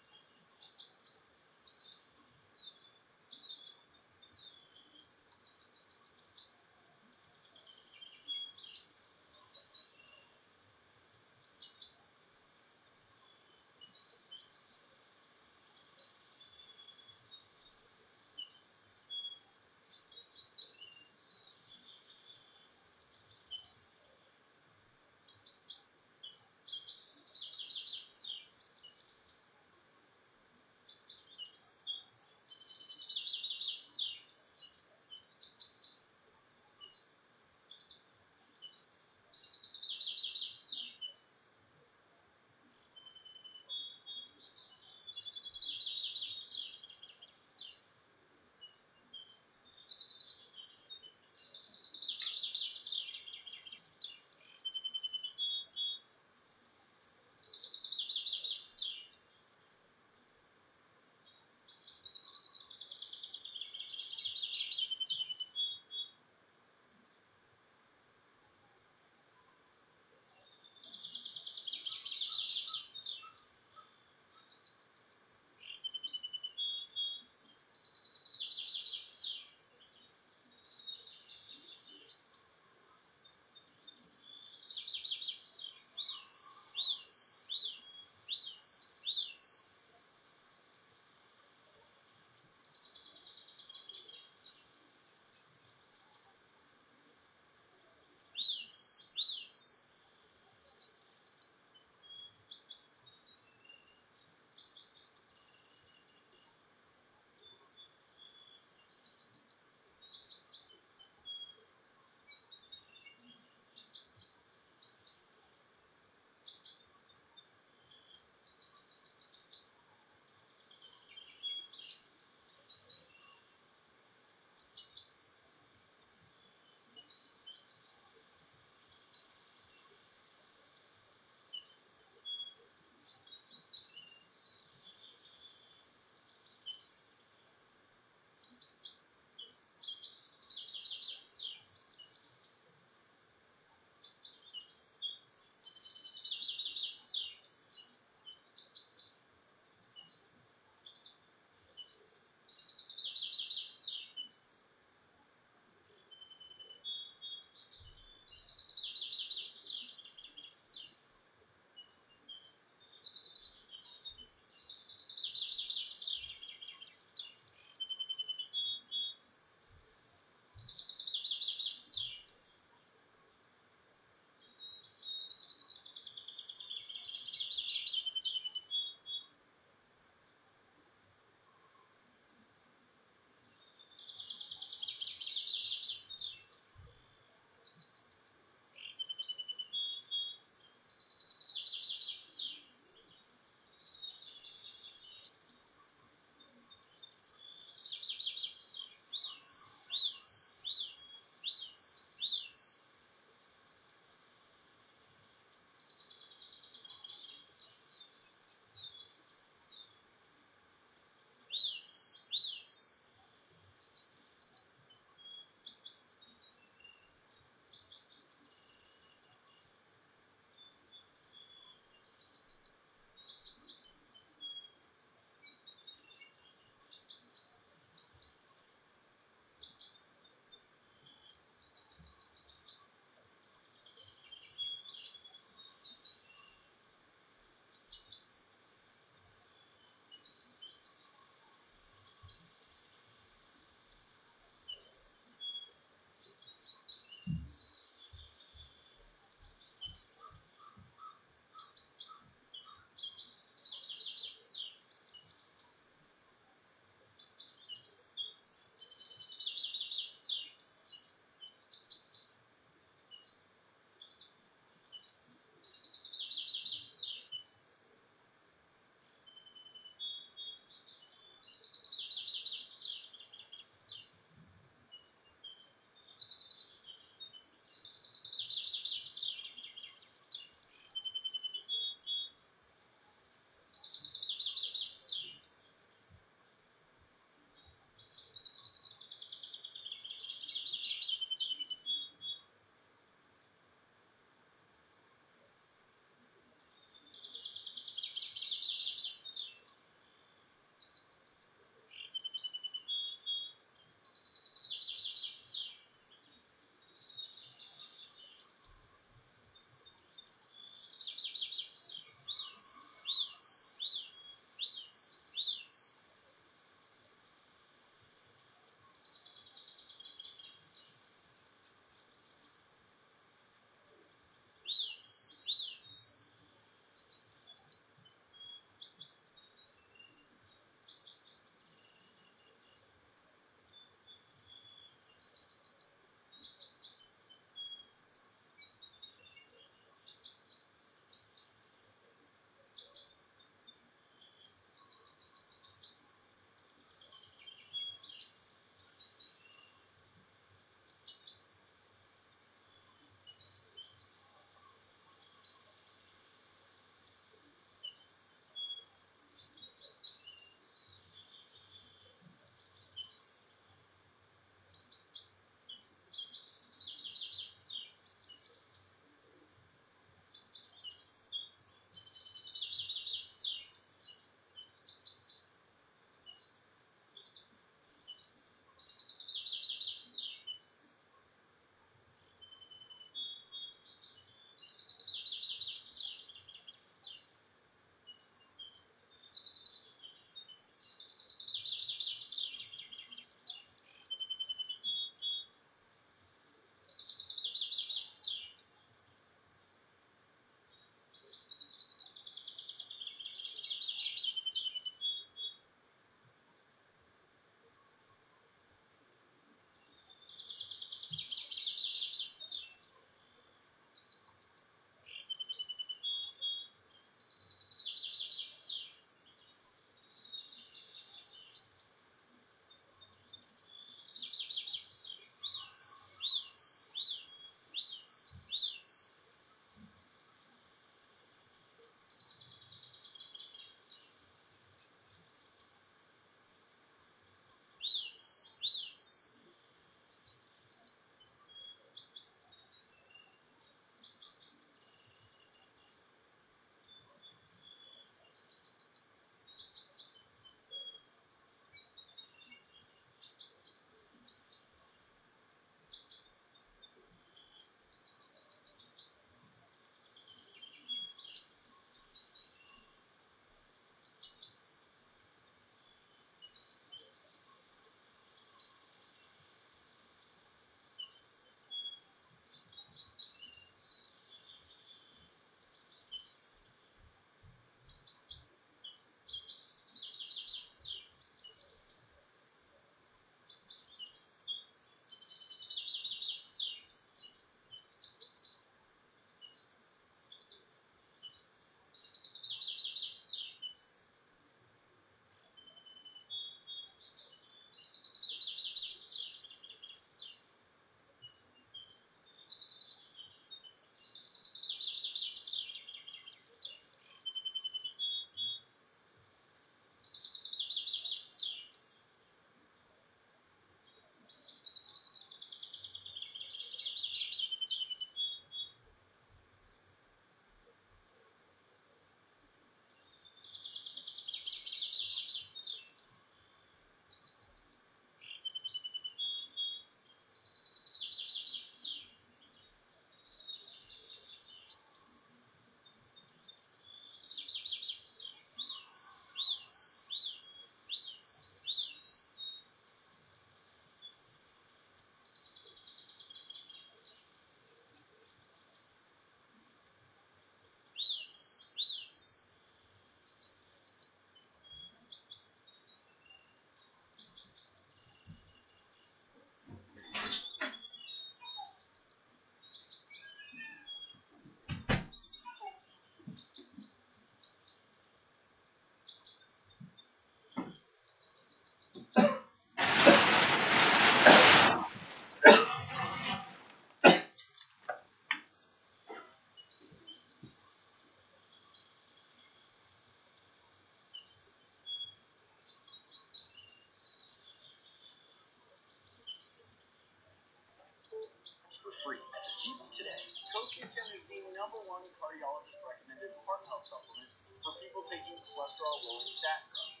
S12: #1 cardiologist recommended heart health supplement for people taking cholesterol-lowering statin drugs.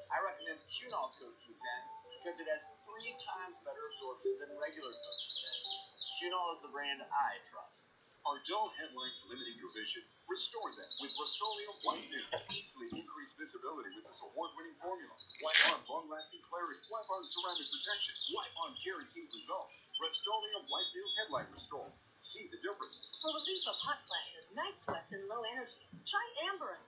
S12: I recommend Cunol CoQ10 because it has 3 times better absorption than regular CoQ10. Cunol is the brand I trust.
S7: Are dull headlights limiting your vision? Restore them with Rust-Oleum White New. Easily increase visibility with this award-winning formula. Wipe on long-lasting clarity. Wipe on ceramic protection. Wipe on guaranteed results. Rust-Oleum White New Headlight Restore. See the difference.
S16: For relief of hot flashes, night sweats, and low energy, try Amberant.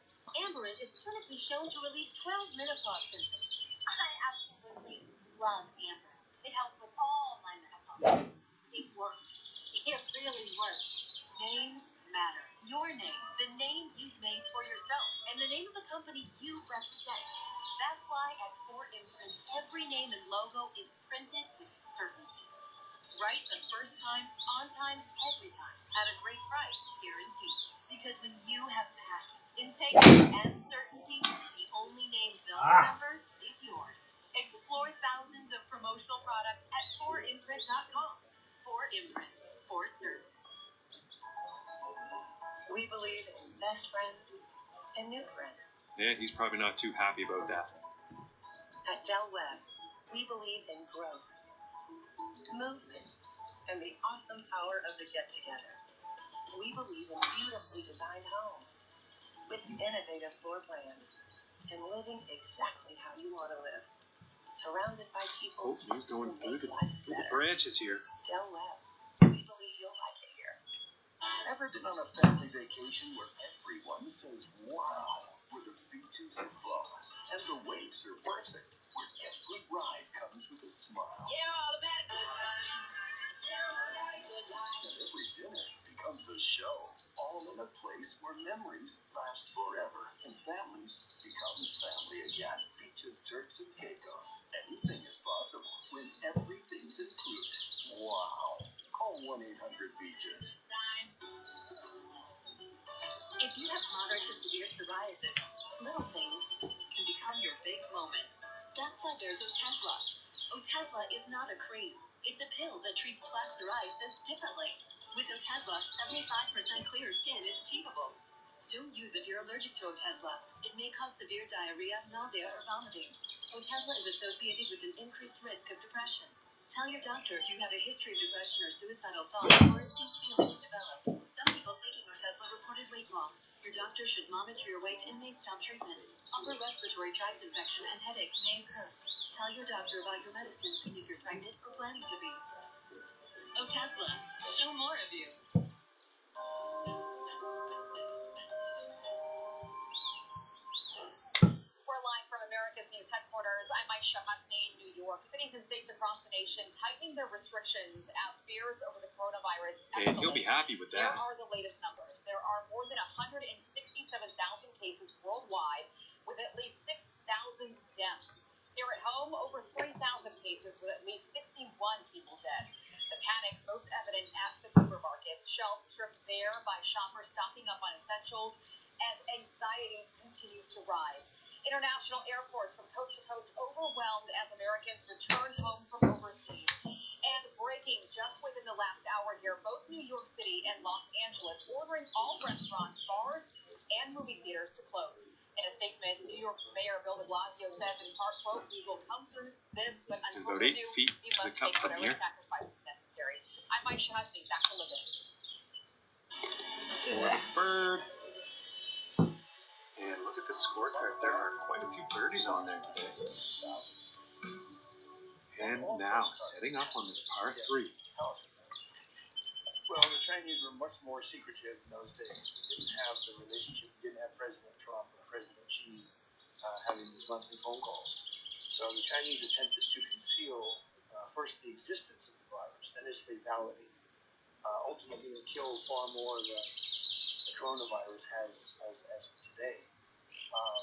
S16: Amberant is clinically shown to relieve 12 menopause symptoms.
S3: I absolutely love Amber. It helped with all my menopause symptoms. It works. It really works.
S16: Names matter. Your name, the name you've made for yourself, and the name of the company you represent. That's why at 4imprint, every name and logo is printed with certainty. Right the first time, on time, every time, at a great price, guaranteed. Because when you have passion, integrity, and certainty, the only name they'll remember is yours. Explore thousands of promotional products at 4imprint.com. 4imprint, for certain.
S5: We believe in best friends and new friends.
S2: Yeah, he's probably not too happy about that.
S5: At Del Webb, we believe in growth, movement, and the awesome power of the get-together. We believe in beautifully designed homes with innovative floor plans and living exactly how you want to live, surrounded by people
S2: Oh, he's going
S5: who
S2: through
S5: make life
S2: the
S5: better.
S2: branches here.
S5: Del Webb, we believe you'll like it here.
S6: Ever been on a family vacation where everyone says wow, where the beaches are flawless and the waves are perfect, where every ride comes with a smile,
S16: You're all about a good time. You're all about a good life.
S6: and every dinner becomes a show, all in a place where memories last forever and families become family again. Beaches, Turks, and Caicos, anything is possible when everything's included. Wow. Call 1-800-BEACHES.
S16: If you have moderate to severe psoriasis, little things can become your big moment. That's why there's Otezla. Otezla is not a cream. It's a pill that treats plaque psoriasis differently. With Otezla, 75% clear skin is achievable. Don't use if you're allergic to Otezla. It may cause severe diarrhea, nausea, or vomiting. Otezla is associated with an increased risk of depression. Tell your doctor if you have a history of depression or suicidal thoughts or if these feelings develop. Some people taking Otezla reported weight loss. Your doctor should monitor your weight and may stop treatment. Upper respiratory tract infection and headache may occur. Tell your doctor about your medicines and if you're pregnant or planning to be. Otezla, show more of you.
S3: We're live from America's News headquarters. I'm Aisha Hasni in New York. Cities and states across the nation tightening their restrictions as fears over the coronavirus escalate.
S2: And he'll be happy with
S3: Here
S2: that.
S3: are the latest numbers. There are more than 167,000 cases worldwide, with at least 6,000 deaths. Here at home, over 3,000 cases with at least 61 people dead. The panic most evident at the supermarkets, shelves stripped bare by shoppers stocking up on essentials as anxiety continues to rise. International airports from coast to coast overwhelmed as Americans return home from overseas. And breaking just within the last hour here, both New York City and Los Angeles ordering all restaurants, bars, and movie theaters to close. In a statement, New York's Mayor Bill de Blasio says in part, quote, "We will come through this, but
S2: It's
S3: until
S2: about
S3: we
S2: 8
S3: do,
S2: feet
S3: we
S2: to the
S3: must
S2: cup
S3: make
S2: from
S3: whatever
S2: here.
S3: sacrifices necessary." I'm Aisha Hasni, back to Living.
S2: Bird. And look at the scorecard. There are quite a few birdies on there today. And now, setting up on this par 3.
S12: Well, the Chinese were much more secretive in those days. We didn't have the relationship. We didn't have President Trump or President Xi having these monthly phone calls. So the Chinese attempted to conceal first the existence of the virus, then its lethality. Ultimately, it killed far more than the coronavirus has today.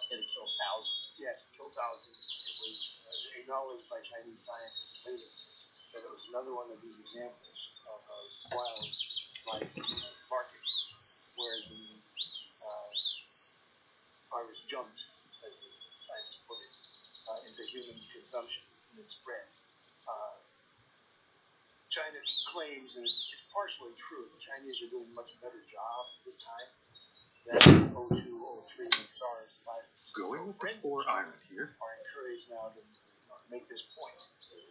S9: Did it kill thousands?
S12: Yes, it killed thousands. It was acknowledged by Chinese scientists later that it was another one of these examples of wildlife market, where the virus jumped, as the scientists put it, into human consumption and it spread.
S13: China claims, and it's partially true, the Chinese are doing a much better job this time than 02, 03 and SARS virus.
S2: Going with the 4 iron here.
S13: Are encouraged now to make this point.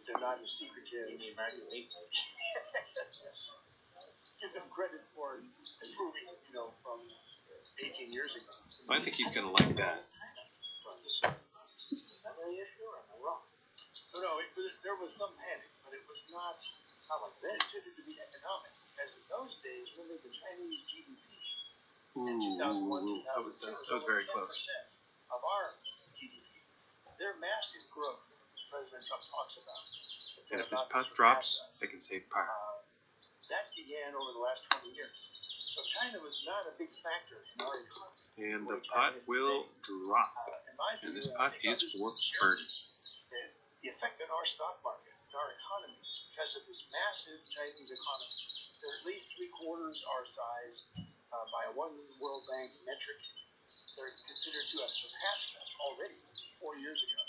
S13: They're not as secretive.
S9: In the American people.
S13: Yes. Give them credit for improving, from 18 years ago.
S2: I think he's going to like that.
S13: No, there was some panic, but it was not considered to be economic. Because in those days, remember the Chinese GDP in 2001, 2002
S2: that was very close.
S13: Of our GDP. Their massive growth, President Trump talks about.
S2: And if this putt drops, they can save par.
S13: That began over the last 20 years. So China was not a big factor in our economy.
S2: And the putt will drop. And this putt is for birdies.
S13: The effect on our stock market, and our economy, is because of this massive Chinese economy. They're at least 3/4 our size by a World Bank metric. They're considered to have surpassed us already 4 years ago.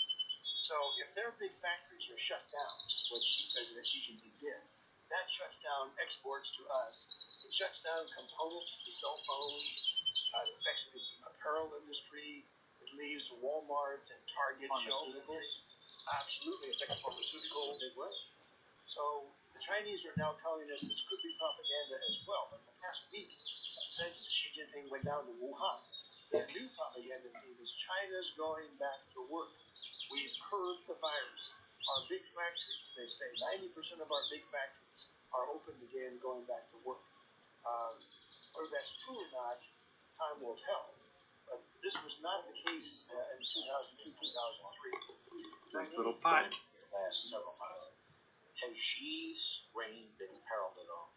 S13: So if their big factories are shut down, which is what President Xi Jinping did, that shuts down exports to us. It shuts down components, the cell phones. It affects the apparel industry. It leaves Walmart and Target shelves. Absolutely affects pharmaceuticals. So the Chinese are now telling us this could be propaganda as well. But in the past week, since Xi Jinping went down to Wuhan, their new propaganda theme is China's going back to work. We've curbed the virus. Our big factories, they say 90% of our big factories are open again, going back to work. Whether that's true or not, time will tell. But this was not the case in 2002, 2003.
S2: Nice little putt.
S9: Last several months. Has Xi's reign been imperiled at all?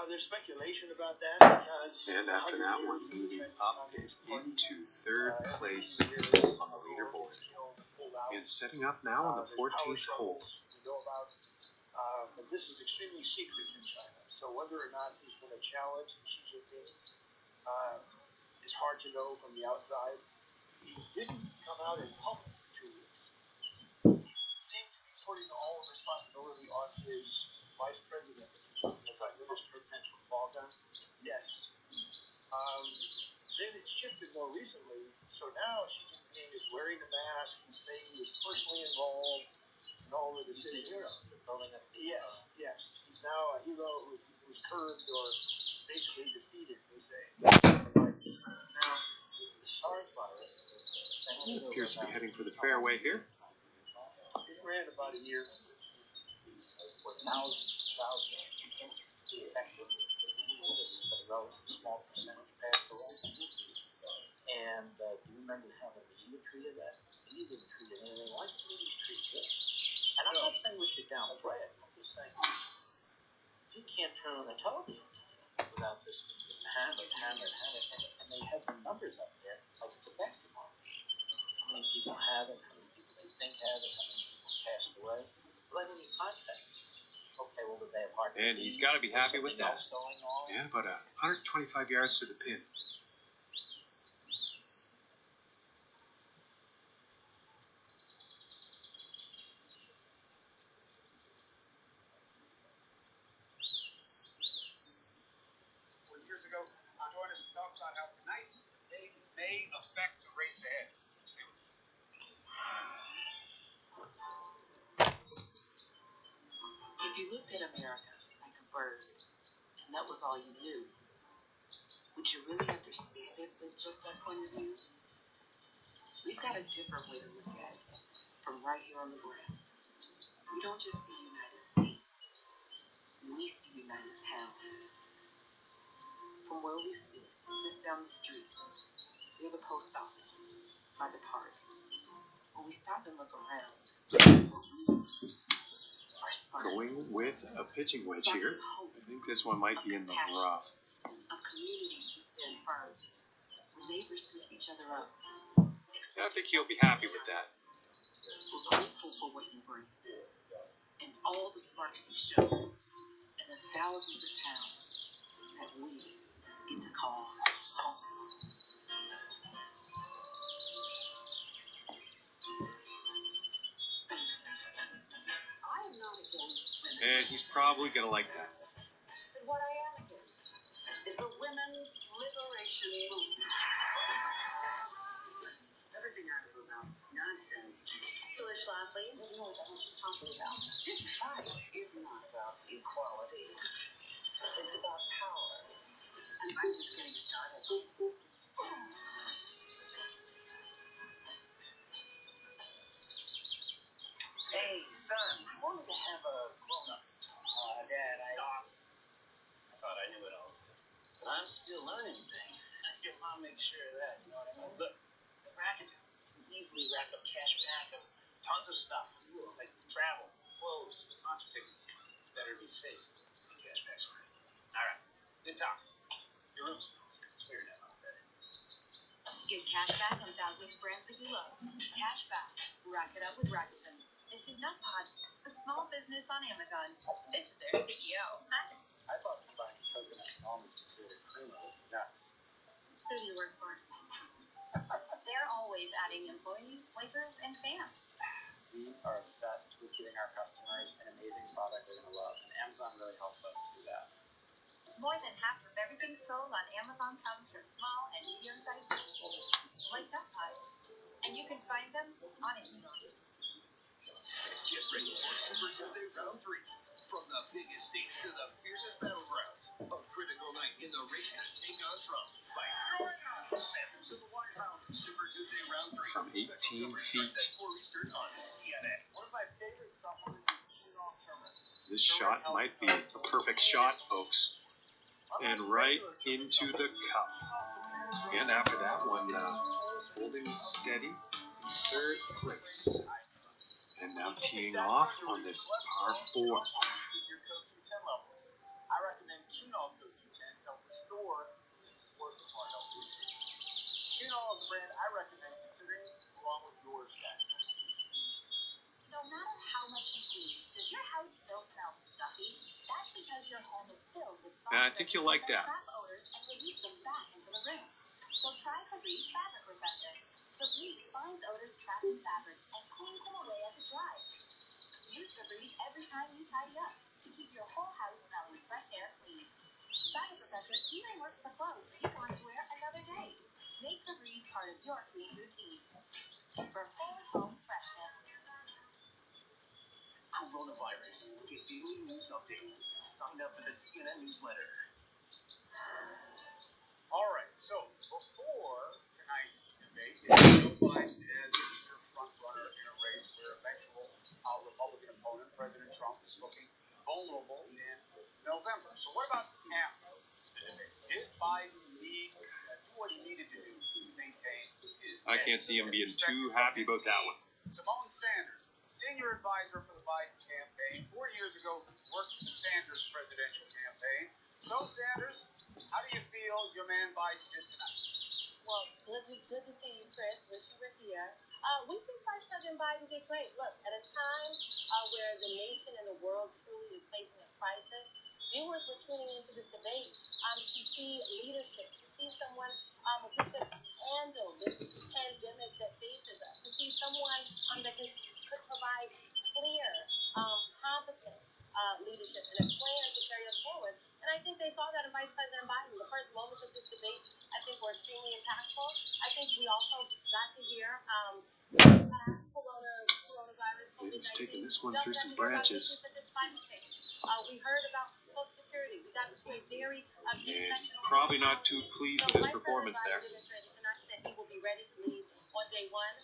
S13: There's speculation about that because.
S2: And after that one, moving up into 3rd place on the leaderboard. And setting up now on the 14th hole.
S13: We know about, but this is extremely secret in China. So whether or not there's been a challenge that Xi Jinping is hard to know from the outside. He didn't come out in public for 2 weeks. Seemed to be putting all the responsibility on his vice president, the prime minister, potential fall guy. Yes. Then it shifted more recently. So now Xi Jinping is wearing a mask and saying he was personally involved in all the decisions. Yes. He's now a hero who's curbed or basically defeated, they say. Now, the SARS virus.
S2: He appears to be heading for the fairway here.
S13: It ran about a year.
S9: For thousands of people infected with a relatively small percentage passed away. And do you remember how the media treated that? The media didn't treat it anything like the media treated it. And I'm not saying we should downplay it. I'm just saying you can't turn on the television without this thing being hammered. And they have the numbers up there like it's a basketball. How many people have it? How many people they think have it? How many people passed away? Well, any contact. Okay, well, did they have heart disease?
S2: And he's got to be happy with that. And about 125 yards to the pin.
S13: Years ago, join us to talk about how tonight's day may affect the race ahead. Stay with us.
S5: If you looked at America like a bird, and that was all you knew, would you really understand it with just that point of view? We've got a different way to look at it, from right here on the ground. We don't just see United States, we see United Towns. From where we sit, just down the street, near the post office, by the park. When we stop and look around, what we see are sparks.
S2: Going with a pitching wedge here. I think this one might be in the rough.
S5: Of communities who stand firm. When neighbors lift each other up.
S2: I think he'll be happy with that.
S5: We're grateful for what you bring. And all the sparks you show. And the thousands of towns that we get to call home. I am not against women
S2: And he's probably going to like that.
S16: But what I am against is the women's liberation movement. Everything I know about is nonsense. Foolish Laughly, you don't know what she's talking about. This fight is not about equality. It's about power. And I'm just getting started. Hey, son, I wanted to have a grown-up. Dad, I thought I knew it all. But I'm still learning things. Your mom makes sure of that, you know what I mean? Look, the racket can easily rack up cash back of tons of stuff. Like travel, clothes, concert tickets. It's better to be safe than cash back spread. Alright, good talk. Your room smells. It's weird enough, I bet. Get cash back on thousands of brands that you love. Cash back. Rack it up with Rakuten. This is Nutpods, a small business on Amazon. This is their CEO. Hi.
S9: I thought combining coconuts and almonds to create a creamer was nuts.
S16: Who do you work for? They're always adding employees, flavors, and fans.
S9: We are obsessed with giving our customers an amazing product they're going to love, and Amazon really helps us do that.
S16: More than half of everything sold on Amazon comes from small and medium-sized businesses, like Nutpods. And you can find them on Amazon.
S17: Get ready for Super Tuesday Round 3. From the biggest stage to the fiercest battlegrounds, a critical night in the race to take on Trump. By Sanders of the White House, Super Tuesday Round 3.
S2: From 18 feet.
S17: At 4 Eastern on CNN.
S9: One of my favorite supplements is quinoa turmeric.
S2: This shot might be a perfect shot, folks. And right into the cup. And after that one, holding steady in third place. And now teeing off on this par 4.
S9: Your CoQ10 levels. I recommend quinoa CoQ10 to help restore the symptom work of heart health. Quinoa is the brand I recommend considering along with yours, guys.
S16: No matter how much you clean, does your house still smell stuffy? That's because your home is filled with soft
S2: And I think you'll like that.
S16: trap odors and release them back into the room. So try Febreze Fabric Refresher. Febreze finds odors trapped in fabrics and cleans them away as it dries. Use Febreze every time you tidy up to keep your whole house smelling fresh air clean. Fabric Refresher even works for clothes you want to wear another day. Make Febreze part of your clean routine. For whole home freshness.
S17: Coronavirus. Get daily news updates. Sign up for the CNN newsletter.
S13: All right, so before tonight's debate, Joe Biden as your front runner in a race where eventual Republican opponent, President Trump, is looking vulnerable in November. So what about after the debate? Did Biden do what he needed to do to maintain his
S2: I can't see him being too happy about that one.
S13: Simone Sanders, senior advisor for the Biden campaign, 4 years ago worked for the Sanders presidential campaign. So, Sanders, how do you feel your man Biden did tonight?
S18: Well, good to see you, Chris. Wish you were here. We think Vice President Biden did great. Look, at a time where the nation and the world truly is facing a crisis, viewers were tuning into this debate to see leadership, to see someone who could handle this pandemic that faces us, to see someone that could provide clear, competent leadership and a plan to carry us forward. And I think they saw that in Vice President Biden. The first moments of this debate, I think, were extremely impactful. I think we also got to hear coronavirus,
S2: He's taking this one through some branches.
S18: We heard about Social Security. We got into a very
S2: And he's probably not too pleased with his performance there.
S18: tonight that he will be ready to lead on day one.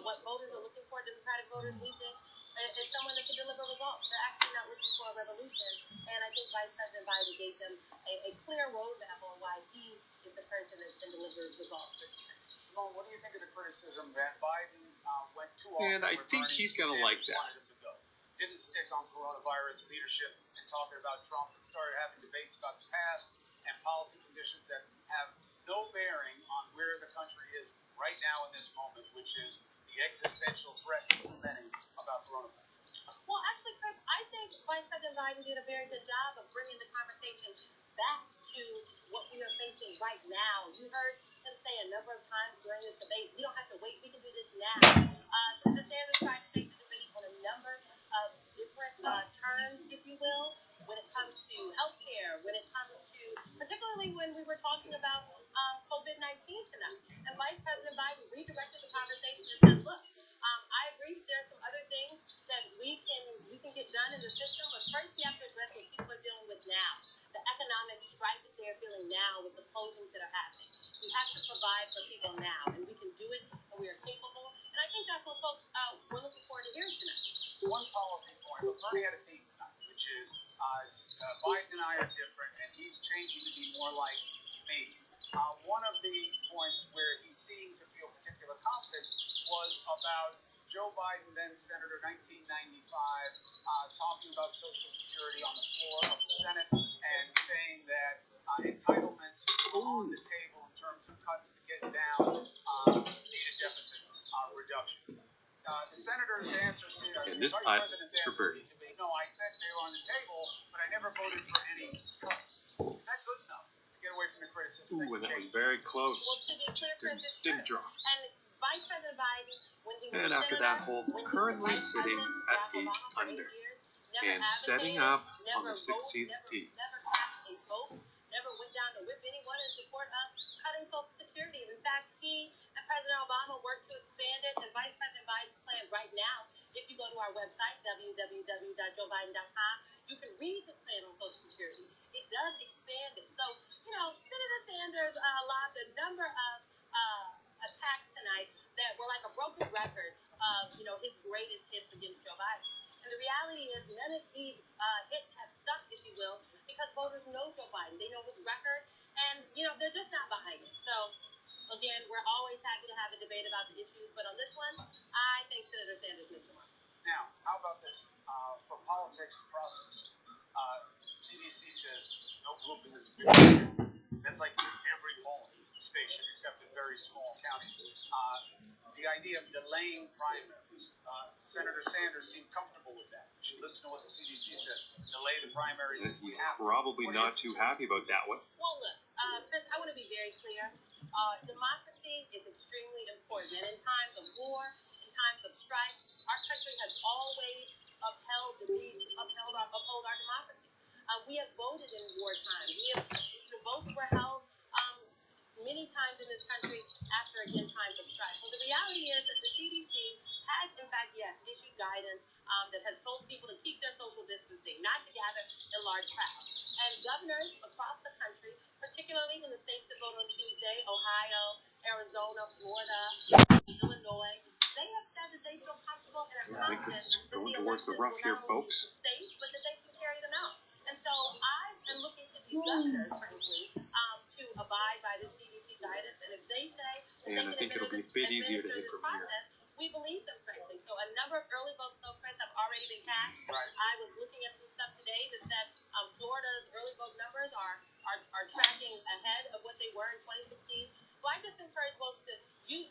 S18: What voters are looking for, Democratic voters, we think, is someone that can deliver results. They're actually not looking for a revolution. And I think Vice President Biden gave them a clear roadmap on why he is the person that can deliver results.
S13: Simone, what do you think of the criticism that Biden went too often?
S2: And I think he's going to like that.
S13: Didn't stick on coronavirus leadership and talking about Trump and started having debates about the past and policy positions that have no bearing on where the country is right now in this moment, which is the existential threat to many about coronavirus.
S18: Well, actually, Chris, I think Vice President Biden did a very good job of bringing the conversation back to what we are facing right now. You heard him say a number of times during this debate, we don't have to wait, we can do this now. The Sanders tried to take the debate on a number of different terms, if you will. now, and we can do it, and we are capable. And I think that's what folks were looking forward to hearing tonight.
S13: One policy point, but Bernie had a theme tonight, which is Biden and I are different, and he's changing to be more like me. One of the points where he seemed to feel particular confidence was about Joe Biden, then Senator 1995, talking about Social Security on the floor of the Senate and saying that entitlements are on the table in terms of cuts to get down needed deficit reduction. The senator's answer,
S2: and this putt is for birdie.
S13: No, I said they were on the table, but I never voted for any cuts. Is that good enough to get away from the criticism?
S2: Ooh, and that was very close.
S18: Well, to be
S2: Just
S18: clear, Chris,
S2: didn't drop.
S18: And Vice President Biden, when he was
S2: And after
S18: senator,
S2: that hole,
S18: when he
S2: currently
S18: was
S2: sitting
S18: President,
S2: at
S18: Barack
S2: 8
S18: Obama for 8
S2: under
S18: years,
S2: and setting up on the 16th tee.
S18: Never cast a vote, never went down to whip anyone in support of cutting Social Security. In fact, he and President Obama worked to expand it, and Vice President Biden's plan right now, if you go to our website, www.joebiden.com, you can read his plan on Social Security. It does expand it. So, Senator Sanders lobbed a number of attacks tonight that were like a broken record of, his greatest hits against Joe Biden. And the reality is none of these hits have stuck, if you will, because voters know Joe Biden. They know his record, and, they're just not behind it. So, again, we're always happy to have a debate about the issues, but on this one, I think Senator Sanders missed the mark.
S13: Now, how about this? For politics to process, CDC says no grouping is 50. That's like every polling station except in very small counties. The idea of delaying primaries, Senator Sanders seemed comfortable with that. You should listen to what the CDC says. Delay the primaries if we
S2: He's
S13: have to.
S2: probably not too happy about that one.
S18: Well, look, Chris, I want to be very clear. Democracy is extremely important, and in times of war, in times of strife, our country has always upheld the need to uphold our democracy. We have voted in wartime. Votes were held many times in this country after, again, times of strife. So the reality is that the CDC has, in fact, yes, issued guidance that has told people to keep their social distancing, not to gather in large crowds. And governors across the country, particularly in the states that vote on Tuesday, Ohio, Arizona, Florida, Illinois, they have said that they feel comfortable and are confident.
S2: I think this is going towards the rough here, folks.
S18: Safe, but that they can carry them out. And so I am looking to these governors, frankly, to abide by the CDC guidance. And if they say,
S2: and I think it'll be a bit easier to hit from here.
S18: We believe them, frankly. So a number of early votes, so Chris, have already been cast. Right. I was looking at some stuff today that said Florida's early vote numbers are tracking ahead of what they were in 2016. So I just encourage folks to use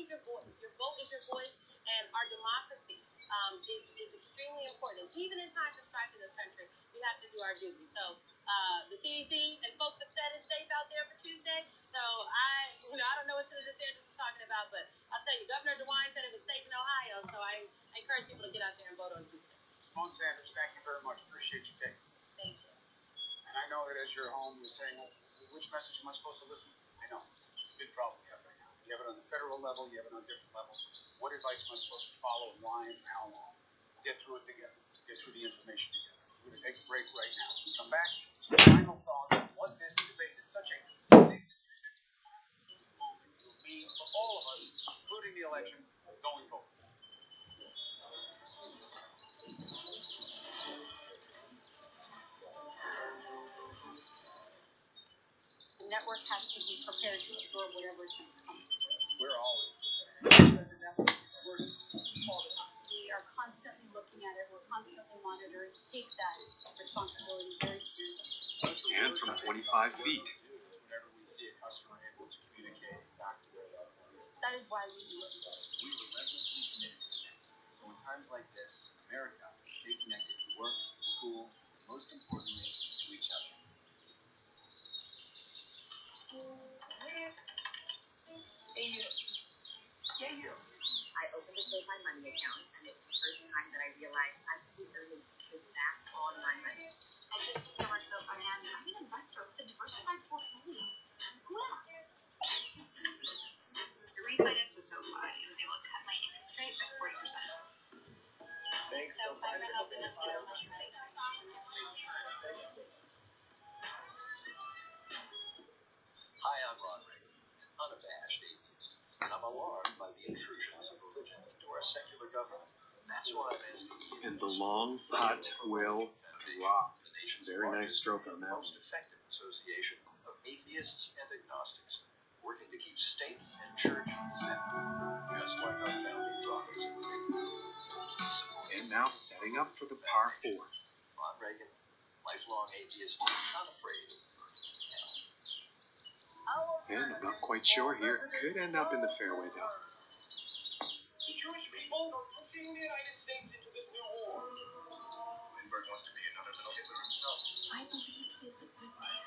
S18: your voice. Your vote is your voice, and our democracy is extremely important. And even in times of strife in this country, we have to do our duty. So the CDC and folks have said it's safe out there for Tuesday. So I don't know what Senator Sanders is talking about, but I'll tell you, Governor DeWine said it was safe in Ohio. So I encourage people to get out there and vote on Tuesday.
S13: Simone Sanders, thank you very much. Appreciate you taking it.
S18: Thank you.
S13: And I know that as you're home, you're saying, well, which message am I supposed to listen to? I know. It's a big problem you have right now. You have it on the federal level. You have it on different levels. What advice am I supposed to follow and why and for how long? Get through it together. Get through the information together. We're going to take a break right now. When we come back, some final thoughts on what this debate is such a significant moment will mean for all of us, including the election, going forward.
S3: The network has to be prepared to absorb whatever is going to come its way.
S13: We're always prepared. The network works all the time.
S3: We are constantly looking at it. We're constantly monitoring. Take that responsibility very seriously.
S2: And from 25 feet.
S13: Whenever we see a customer able to communicate back to their loved ones.
S3: That is why we do it.
S19: We relentlessly committed to the network. So in times like this, America can stay connected to work, school, and most importantly, to each other.
S5: Hey, you. Yeah, you. I opened a Save My Money account, and it was the first time that I realized I could be earning interest back on my money. I just discovered so I'm an investor with a diversified portfolio. Wow. The refinance was so fun. It was able to cut my interest rate by 40%.
S13: Thanks so much.
S19: Hi, I'm Ron Ray, unabashed atheist.
S12: intrusions of religion into our secular government. That's why I'm asking you.
S2: And the long putt will drop. Very nice stroke on that.
S12: Most effective association of atheists and agnostics working to keep state and church separate. Just like our founding fathers in the peaceful.
S2: And now setting up for the par 4.
S12: Ron Reagan, lifelong atheist, not afraid of
S2: And I'm not quite sure here. Could end up in the fairway though.
S7: The Jewish people are pushing the United States into this new war. Lindbergh wants to be another little Hitler himself.
S16: I believe he is a good man.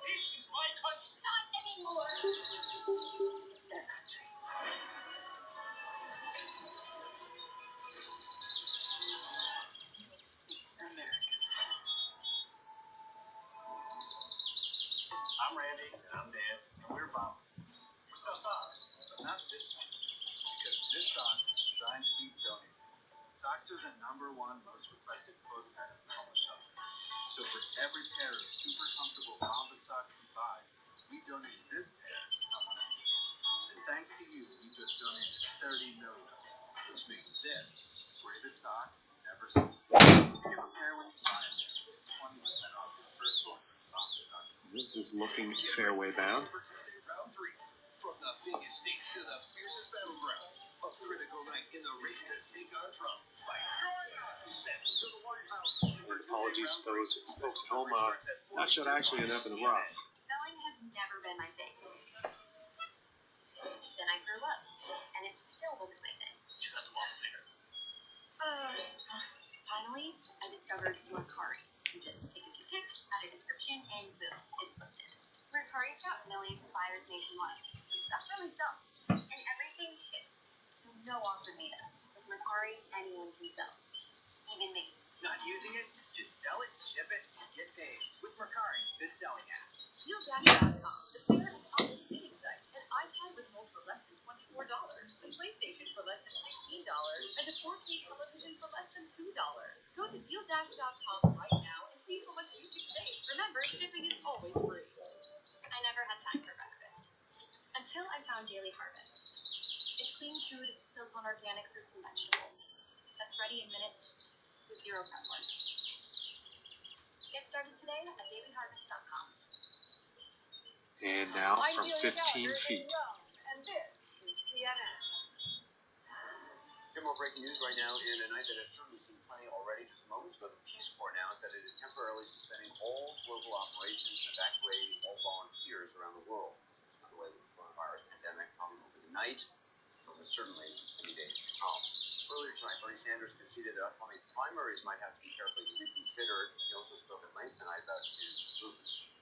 S7: This is my country.
S16: Not anymore. It's their country. Americans.
S12: I'm Randy, and I'm Dan, and we're Bombas. We sell socks, but not this one.
S19: Because this sock is designed to be donated. Socks are the #1 most requested clothing item in homeless shelters. So for every pair of super comfortable Bombas socks you buy, we donate this pair to someone in need. And thanks to you, we just donated 30 million, which makes this the greatest sock ever sold. Give a pair when you buy it, and 20% off your first order at Bombas.com.
S2: This is looking fairway bound.
S17: Super Tuesday round 3. From the biggest stage to the fiercest battlegrounds, a critical night in the race to take on Trump. By sent to the White House.
S2: And apologies to those folks at home. That should actually end up in the rough.
S3: Selling has never been my thing. Then I grew up, and it still wasn't my thing.
S7: You got the waffle maker.
S3: Finally, I discovered Mercari. You just take a few pics, add a description, and boom, it's listed. Mercari's got millions of buyers nationwide, so stuff really sells. And everything ships, so no awkward meetups. With Mercari, anyone can sell. Even me.
S19: Not using it? Just sell it, ship it, and get paid. With Mercari, the selling app.
S16: DealDash.com, the fair and office meeting site. An iPad was sold for less than $24, a PlayStation for less than $16, and a 4K television for less than $2. Go to DealDash.com right now and see how much you can save. Remember, shipping is always free.
S3: I never had time for breakfast.
S16: Until I found Daily Harvest. It's clean food built on organic fruits and vegetables. That's ready in minutes with zero prep work. Get started today at dailyharvest.com.
S2: And now from 15 feet.
S11: And this is CNN.
S12: Get more breaking news right now in a night that has certainly seen plenty already. Just moments ago, the Peace Corps announced that it is temporarily suspending all global operations and evacuating all volunteers around the world. It's not the way with the coronavirus pandemic coming over the night, but certainly any day to come. Earlier tonight, Bernie Sanders conceded that upcoming primaries might have to be carefully reconsidered. He also spoke at length tonight about his movement.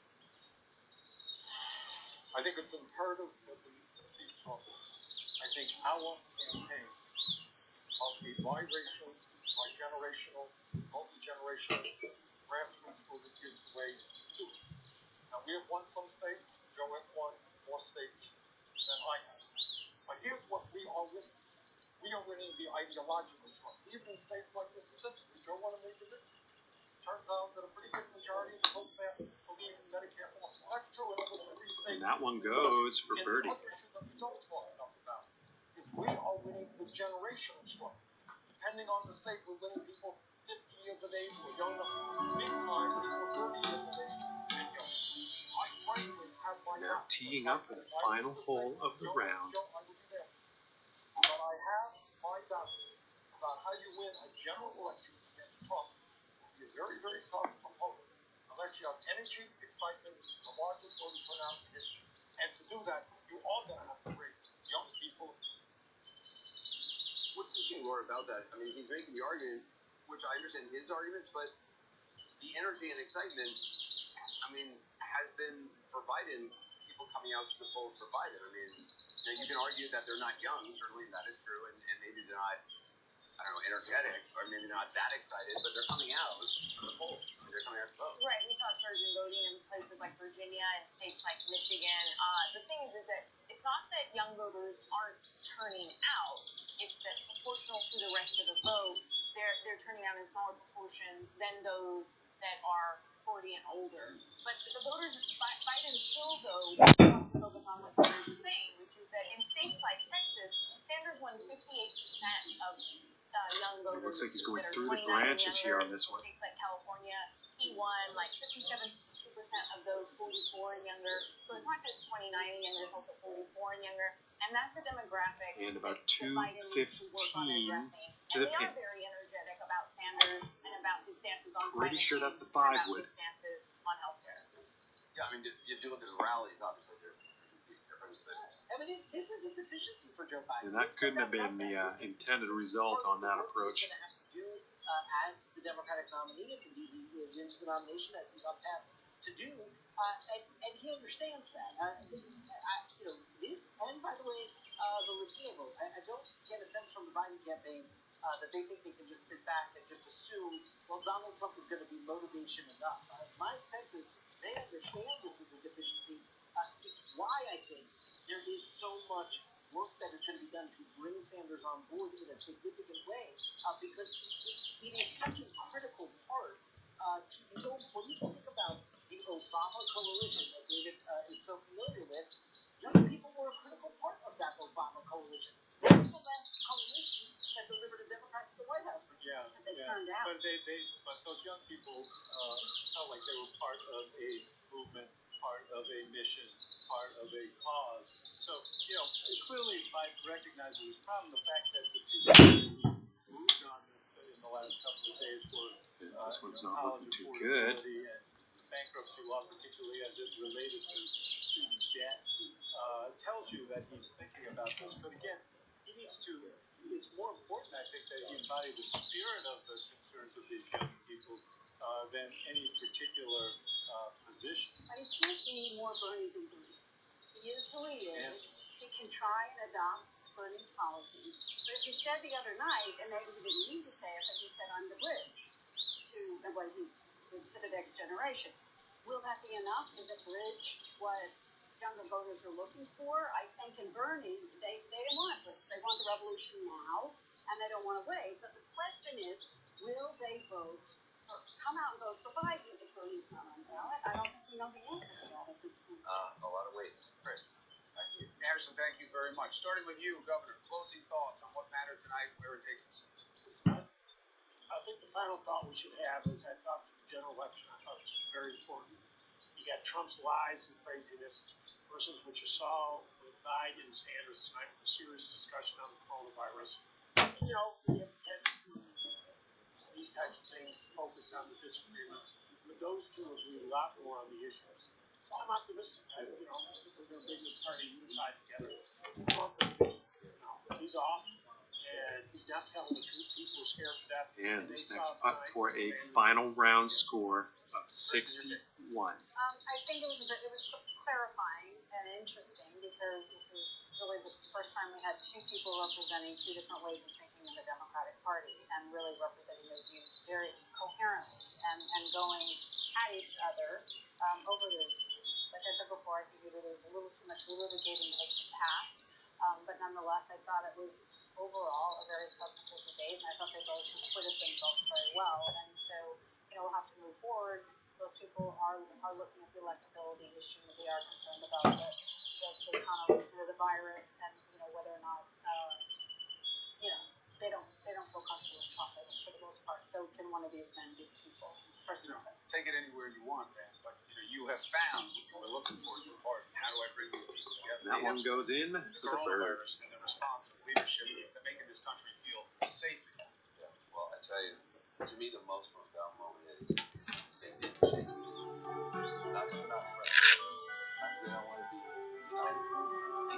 S20: I think it's imperative that we defeat Trump. I think our campaign of a biracial, bi-generational, multi-generational grassroots movement is the way to do it. Now, we have won some states. Joe has won more states than I have. But here's what we are winning. We are winning the ideological front. Even in states like Mississippi, where Joe won a major victory. Turns out that a pretty good majority of the folks there believe in Medicare for all. That's true in almost every state.
S2: And that one goes for birdie.
S20: The other issue that we don't talk enough about is we are winning the generational struggle. Depending on the state, we're winning people 50 years of age or younger. Big time, people 30 years of age and younger. I frankly have my
S2: Now teeing up for the final hole of the round.
S20: But I have my doubts about how you win a general election against Trump. You're very, very tough opponent unless you have energy, excitement, the largest voter turnout in history. And to do that, you are going to have to bring young people.
S12: What's interesting, Laura, about that? I mean, he's making the argument, which I understand his argument, but the energy and excitement, I mean, has been for Biden, people coming out to the polls for Biden. I mean, now you can argue that they're not young, certainly that is true, and maybe they're not, I don't know, energetic, or maybe not that excited, but they're coming out to the polls. I mean, they're coming out to vote.
S11: Right, we saw a surge in voting in places like Virginia and states like Michigan. The thing is that it's not that young voters aren't turning out, it's that proportional to the rest of the vote, they're turning out in smaller proportions than those that are 40 and older. But the voters, Biden still, though, wants to focus on what Sanders is saying, which is that in states like Texas,
S3: voters.
S2: Looks like he's going
S3: that are
S2: through the
S3: 29 and
S2: branches here
S3: younger.
S2: on this one.
S3: States like California, he won like 57% of those 44 and younger. So it's not just 29 and younger, it's also 44 and younger. And that's a demographic.
S2: And about
S3: that Biden needs to work on
S2: 2:15
S3: addressing.
S2: to the
S3: And they
S2: pin.
S3: are very energetic about Sanders and about his stances on
S2: Pretty
S3: climate
S2: sure
S3: change
S2: that's the
S3: and
S2: 5
S3: about
S2: wood.
S3: his stances on healthcare.
S6: Yeah, I mean, if you look at his rallies, obviously they're different.
S9: I mean, this is a deficiency for Joe Biden.
S2: And that couldn't have been the intended result on that approach.
S9: He's going to have to do as the Democratic nominee if indeed he wins the nomination, as he's on path to do. And he understands that. You know, this, and by the way, the Latino vote. I don't get a sense from the Biden campaign that they think they can just sit back and just assume, well, Donald Trump is going to be motivation enough. My sense is they understand this is a deficiency. It's why I think there is so much work that is going to be done to bring Sanders on board in a significant way, because it is such a critical part to the when you think about the Obama coalition that David is so familiar with. Young people were a critical part of that Obama coalition. That was the last coalition that delivered a Democrat to the White House.
S20: Yeah,
S9: and they turned out.
S20: But those young people felt like they were part of a movement, part of a mission, part of a cause. So, you know, clearly Biden recognizes this problem. The fact that the two people who moved on this in the last couple of days were
S2: This one's not looking too good.
S20: and the bankruptcy law, particularly as it related to student debt, tells you that he's thinking about this. But again, he needs to. It's more important, I think, that he embody the spirit of the concerns of these young people than any particular position.
S11: But he can't be more Bernie than Bernie. He is who he is. He can try and adopt Bernie's policies. But as he said the other night, and maybe he didn't mean to say it, but he said, I'm the bridge to what he was to the next generation. Will that be enough? Is a bridge what younger voters are looking for? I think in Bernie, they don't want a bridge. They want the revolution now, and they don't want to wait. But the question is, will they vote or come out and vote for Biden if Bernie's not on the ballot? I don't think we know the answer to that at this point.
S6: A lot of ways. Chris.
S13: Anderson, thank you very much. Starting with you, Governor, closing thoughts on what mattered tonight and where it takes us.
S4: I think the final thought we should have is I thought for the general election, I thought it was very important. You got Trump's lies and craziness versus what you saw with Biden and Sanders tonight with a serious discussion on the coronavirus. You know, we have these types of things to focus on the disagreements. But those two agree a lot more on the issues. So I'm optimistic. I think we're going to bring this party unified together. Trump he's off, and he's not telling the truth. People are scared to death.
S2: And this next putt for a final round score of 61.
S3: I think it was clarifying and interesting because this is really the first time we had two people representing two different ways of thinking in the Democratic Party and really representing their views very coherently and going at each other over those views. Like I said before, I think it was a little too much relitigating of the past, but nonetheless, I thought it was overall a very substantive debate, and I thought they both acquitted themselves very well. And so, we'll have to move forward. Those people are looking at the electability issue. They are concerned about the economy, the virus, and whether or not they don't feel comfortable with Trump for the most part. So can one of these men be the people?
S13: Take it anywhere you want, man. But you have found what you were looking for in your party. How do I bring these people together?
S2: That one goes in for the bird.
S13: And the response of leadership to making this country feel safe again.
S6: Yeah. Well, I tell you, to me, the most profound moment is they didn't shake hands. Not because they're not friends. Not because they don't want to be.